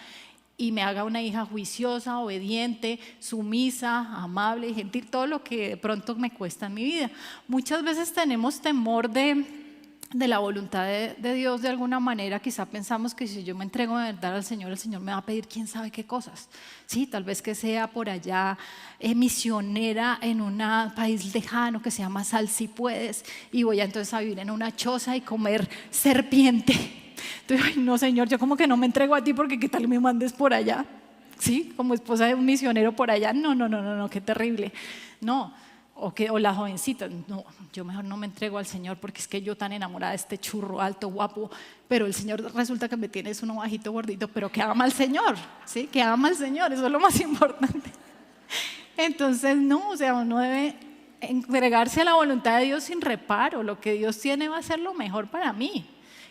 y me haga una hija juiciosa, obediente, sumisa, amable y gentil, todo lo que de pronto me cuesta en mi vida. Muchas veces tenemos temor de la voluntad de Dios de alguna manera. Quizá pensamos que si yo me entrego de verdad al Señor, el Señor me va a pedir quién sabe qué cosas. Sí, tal vez que sea por allá misionera en un país lejano que se llama Sal si puedes, y voy entonces a vivir en una choza y comer serpiente. Entonces, ay, no Señor, yo como que no me entrego a ti porque qué tal me mandes por allá, ¿sí? Como esposa de un misionero por allá, no, qué terrible. No. O las jovencitas, no, yo mejor no me entrego al Señor porque es que yo tan enamorada de este churro alto, guapo, pero el Señor resulta que me tiene es uno bajito, gordito, pero que ama al Señor, ¿sí? Que ama al Señor, eso es lo más importante. Entonces, no, o sea, uno debe entregarse a la voluntad de Dios sin reparo. Lo que Dios tiene va a ser lo mejor para mí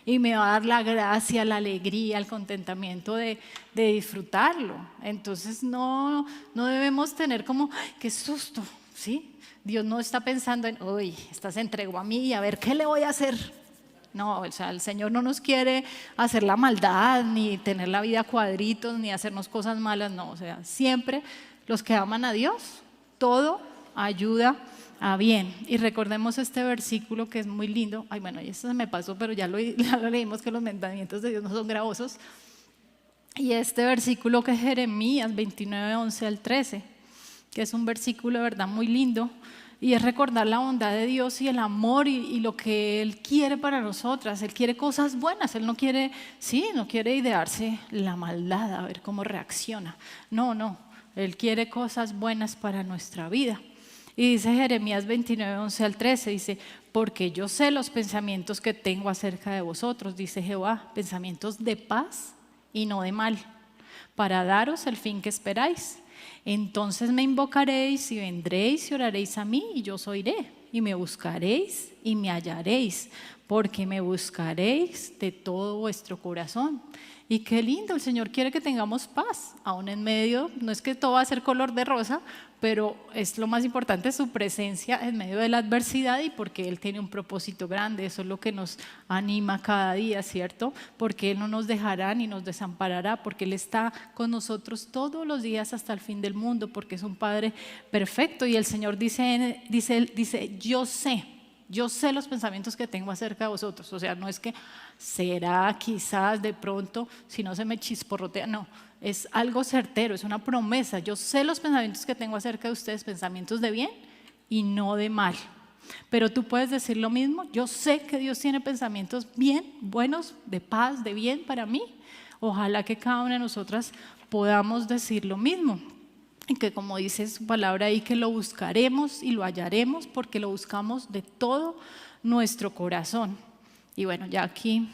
y me va a dar la gracia, la alegría, el contentamiento de disfrutarlo. Entonces, no debemos tener como, ¡ay, qué susto! ¿Sí? Dios no está pensando en, uy, esta se entregó a mí y a ver qué le voy a hacer. No, o sea, el Señor no nos quiere hacer la maldad, ni tener la vida a cuadritos, ni hacernos cosas malas, no. O sea, siempre los que aman a Dios, todo ayuda a bien. Y recordemos este versículo que es muy lindo. Ay, bueno, esto se me pasó, pero ya lo leímos, que los mandamientos de Dios no son gravosos. Y este versículo que es Jeremías 29, 11 al 13, que es un versículo de verdad muy lindo, y es recordar la bondad de Dios y el amor y lo que Él quiere para nosotras. Él quiere cosas buenas, Él no quiere, sí, no quiere idearse la maldad, a ver cómo reacciona. No, Él quiere cosas buenas para nuestra vida. Y dice Jeremías 29, 11 al 13, dice, porque yo sé los pensamientos que tengo acerca de vosotros, dice Jehová, pensamientos de paz y no de mal, para daros el fin que esperáis. Entonces me invocaréis y vendréis y oraréis a mí y yo os oiré, y me buscaréis y me hallaréis, porque me buscaréis de todo vuestro corazón. Y qué lindo, el Señor quiere que tengamos paz, aún en medio, no es que todo va a ser color de rosa, pero es lo más importante, su presencia en medio de la adversidad, y porque Él tiene un propósito grande. Eso es lo que nos anima cada día, ¿cierto? Porque Él no nos dejará ni nos desamparará, porque Él está con nosotros todos los días hasta el fin del mundo, porque es un Padre perfecto. Y el Señor dice yo sé los pensamientos que tengo acerca de vosotros. O sea, no es que será quizás de pronto, si no se me chisporrotea, no, es algo certero, es una promesa. Yo sé los pensamientos que tengo acerca de ustedes, pensamientos de bien y no de mal. Pero tú puedes decir lo mismo. Yo sé que Dios tiene pensamientos bien, buenos, de paz, de bien para mí. Ojalá que cada una de nosotras podamos decir lo mismo. Y que, como dice su palabra ahí, que lo buscaremos y lo hallaremos, porque lo buscamos de todo nuestro corazón. Y bueno, ya aquí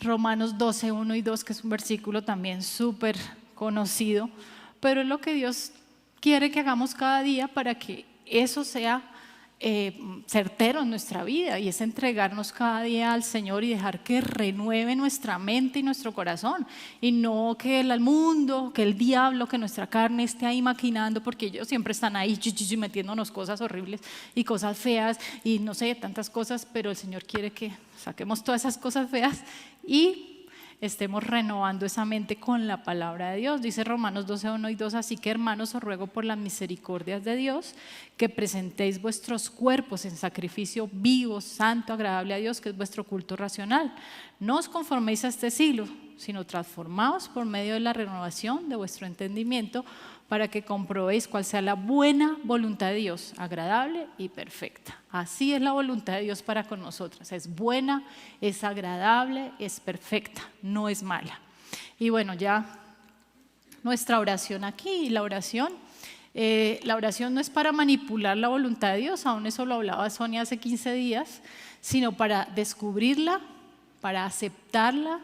Romanos 12, 1 y 2, que es un versículo también súper conocido, pero es lo que Dios quiere que hagamos cada día para que eso sea certero en nuestra vida, y es entregarnos cada día al Señor y dejar que renueve nuestra mente y nuestro corazón, y no que el mundo, que el diablo, que nuestra carne esté ahí maquinando, porque ellos siempre están ahí metiéndonos cosas horribles y cosas feas y no sé, tantas cosas, pero el Señor quiere que saquemos todas esas cosas feas y estemos renovando esa mente con la palabra de Dios. Dice Romanos 12, 1 y 2, así que hermanos, os ruego por las misericordias de Dios que presentéis vuestros cuerpos en sacrificio vivo, santo, agradable a Dios, que es vuestro culto racional. No os conforméis a este siglo, sino transformaos por medio de la renovación de vuestro entendimiento, para que comprobéis cuál sea la buena voluntad de Dios, agradable y perfecta. Así es la voluntad de Dios para con nosotras. Es buena, es agradable, es perfecta, no es mala. Y bueno, ya nuestra oración aquí, la oración no es para manipular la voluntad de Dios, aún eso lo hablaba Sonia hace 15 días, sino para descubrirla, para aceptarla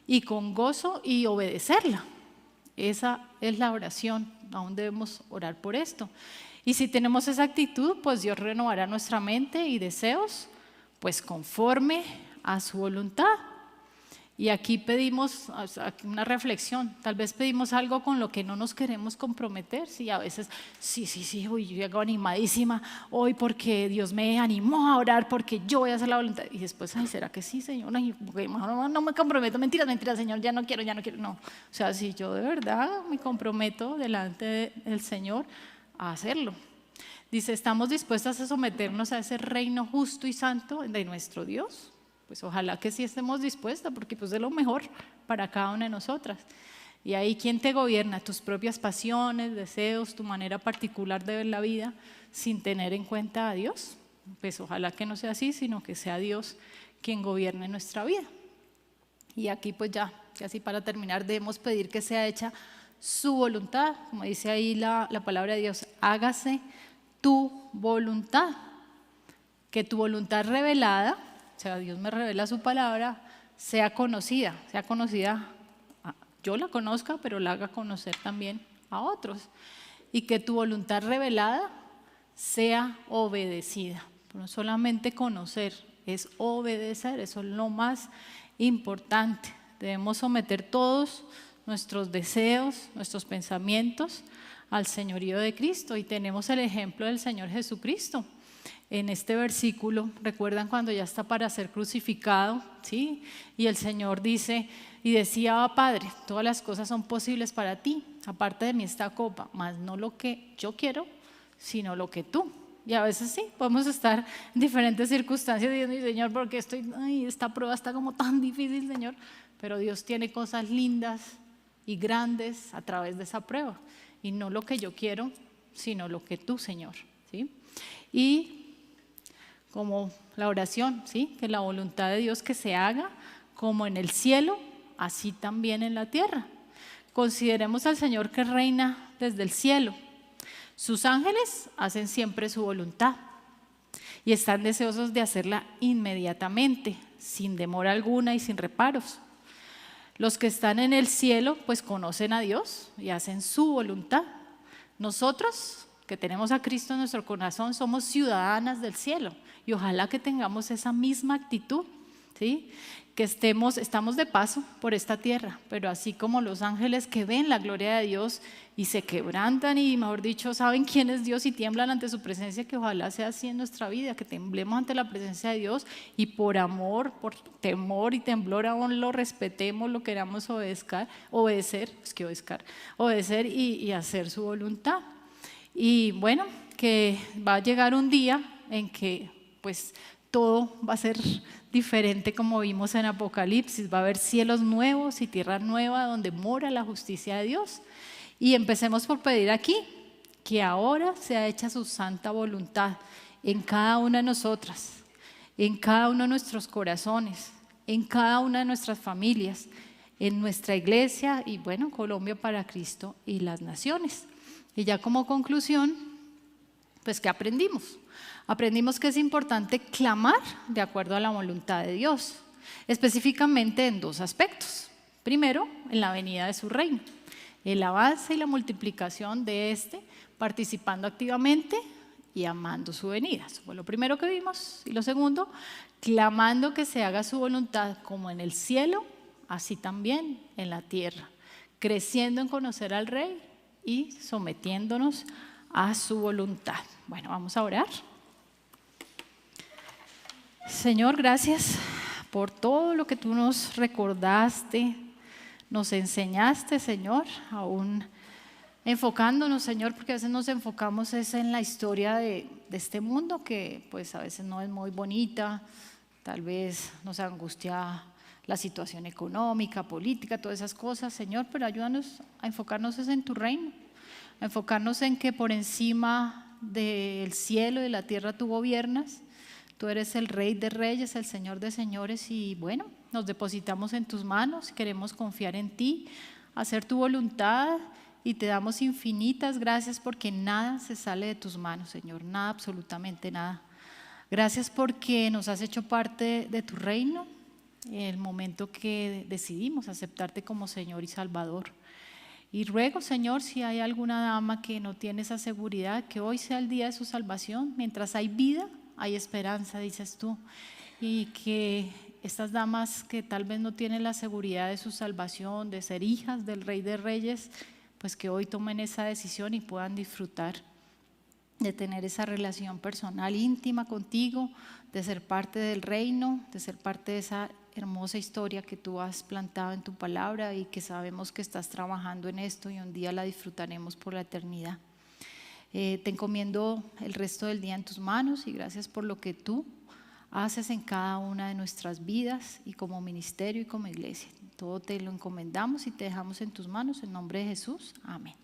y con gozo y obedecerla. Esa es la oración, aún debemos orar por esto. Y si tenemos esa actitud, pues Dios renovará nuestra mente y deseos, pues conforme a su voluntad. Y aquí pedimos una reflexión, tal vez pedimos algo con lo que no nos queremos comprometer, sí, a veces, sí, uy, yo llego animadísima hoy porque Dios me animó a orar porque yo voy a hacer la voluntad, y después, ay, ¿será que sí, Señor? Ay, no me comprometo, mentiras, Señor, ya no quiero, no. O sea, si yo de verdad me comprometo delante del Señor a hacerlo. Dice, ¿estamos dispuestas a someternos a ese reino justo y santo de nuestro Dios? Pues ojalá que sí estemos dispuestas, porque pues es lo mejor para cada una de nosotras. Y ahí, ¿quién te gobierna? Tus propias pasiones, deseos, tu manera particular de ver la vida, sin tener en cuenta a Dios. Pues ojalá que no sea así, sino que sea Dios quien gobierne nuestra vida. Y aquí pues ya así para terminar, debemos pedir que sea hecha su voluntad, como dice ahí la palabra de Dios, hágase tu voluntad, que tu voluntad revelada, o sea, Dios me revela su palabra, sea conocida, yo la conozca, pero la haga conocer también a otros. Y que tu voluntad revelada sea obedecida. No solamente conocer, es obedecer, eso es lo más importante. Debemos someter todos nuestros deseos, nuestros pensamientos al señorío de Cristo. Y tenemos el ejemplo del Señor Jesucristo. En este versículo, recuerdan cuando ya está para ser crucificado, ¿sí? Y el Señor dice y decía, Padre, todas las cosas son posibles para ti, aparte de mí esta copa, mas no lo que yo quiero, sino lo que tú. Y a veces sí, podemos estar en diferentes circunstancias diciendo, Señor, ¿por qué esta prueba está como tan difícil, Señor? Pero Dios tiene cosas lindas y grandes a través de esa prueba. Y no lo que yo quiero, sino lo que tú, Señor, ¿sí? Y como la oración, ¿sí? Que la voluntad de Dios que se haga como en el cielo, así también en la tierra. Consideremos al Señor que reina desde el cielo. Sus ángeles hacen siempre su voluntad y están deseosos de hacerla inmediatamente, sin demora alguna y sin reparos. Los que están en el cielo pues conocen a Dios y hacen su voluntad. Nosotros que tenemos a Cristo en nuestro corazón somos ciudadanas del cielo y ojalá que tengamos esa misma actitud, ¿sí? Que estamos de paso por esta tierra, pero así como los ángeles que ven la gloria de Dios y se quebrantan y mejor dicho saben quién es Dios y tiemblan ante su presencia, que ojalá sea así en nuestra vida, que temblemos ante la presencia de Dios y por amor, por temor y temblor aún lo respetemos, lo queramos obedecer y hacer su voluntad. Y bueno, que va a llegar un día en que pues todo va a ser diferente, como vimos en Apocalipsis, va a haber cielos nuevos y tierra nueva donde mora la justicia de Dios. Y empecemos por pedir aquí que ahora sea hecha su santa voluntad en cada una de nosotras, en cada uno de nuestros corazones, en cada una de nuestras familias, en nuestra iglesia y bueno, Colombia para Cristo y las naciones. Y ya como conclusión, pues ¿qué aprendimos? Aprendimos que es importante clamar de acuerdo a la voluntad de Dios, específicamente en dos aspectos. Primero, en la venida de su reino, el avance y la multiplicación de participando activamente y amando su venida. Eso fue lo primero que vimos. Y lo segundo, clamando que se haga su voluntad como en el cielo, así también en la tierra, creciendo en conocer al Rey y sometiéndonos a su voluntad. Bueno, vamos a orar. Señor, gracias por todo lo que tú nos recordaste, nos enseñaste, Señor, aún enfocándonos, Señor, porque a veces nos enfocamos es en la historia de este mundo que pues a veces no es muy bonita, tal vez nos angustia la situación económica, política, todas esas cosas, Señor, pero ayúdanos a enfocarnos en tu reino, a enfocarnos en que por encima del cielo y de la tierra tú gobiernas. Tú eres el Rey de Reyes, el Señor de Señores y bueno, nos depositamos en tus manos, queremos confiar en ti, hacer tu voluntad y te damos infinitas gracias porque nada se sale de tus manos, Señor, nada, absolutamente nada. Gracias porque nos has hecho parte de tu reino en el momento que decidimos aceptarte como Señor y Salvador. Y ruego, Señor, si hay alguna dama que no tiene esa seguridad, que hoy sea el día de su salvación. Mientras hay vida, hay esperanza, dices tú. Y que estas damas que tal vez no tienen la seguridad de su salvación, de ser hijas del Rey de Reyes, pues que hoy tomen esa decisión y puedan disfrutar de tener esa relación personal íntima contigo, de ser parte del reino, de ser parte de esa hermosa historia que tú has plantado en tu palabra y que sabemos que estás trabajando en esto y un día la disfrutaremos por la eternidad. Te encomiendo el resto del día en tus manos y gracias por lo que tú haces en cada una de nuestras vidas y como ministerio y como iglesia. Todo te lo encomendamos y te dejamos en tus manos en nombre de Jesús. Amén.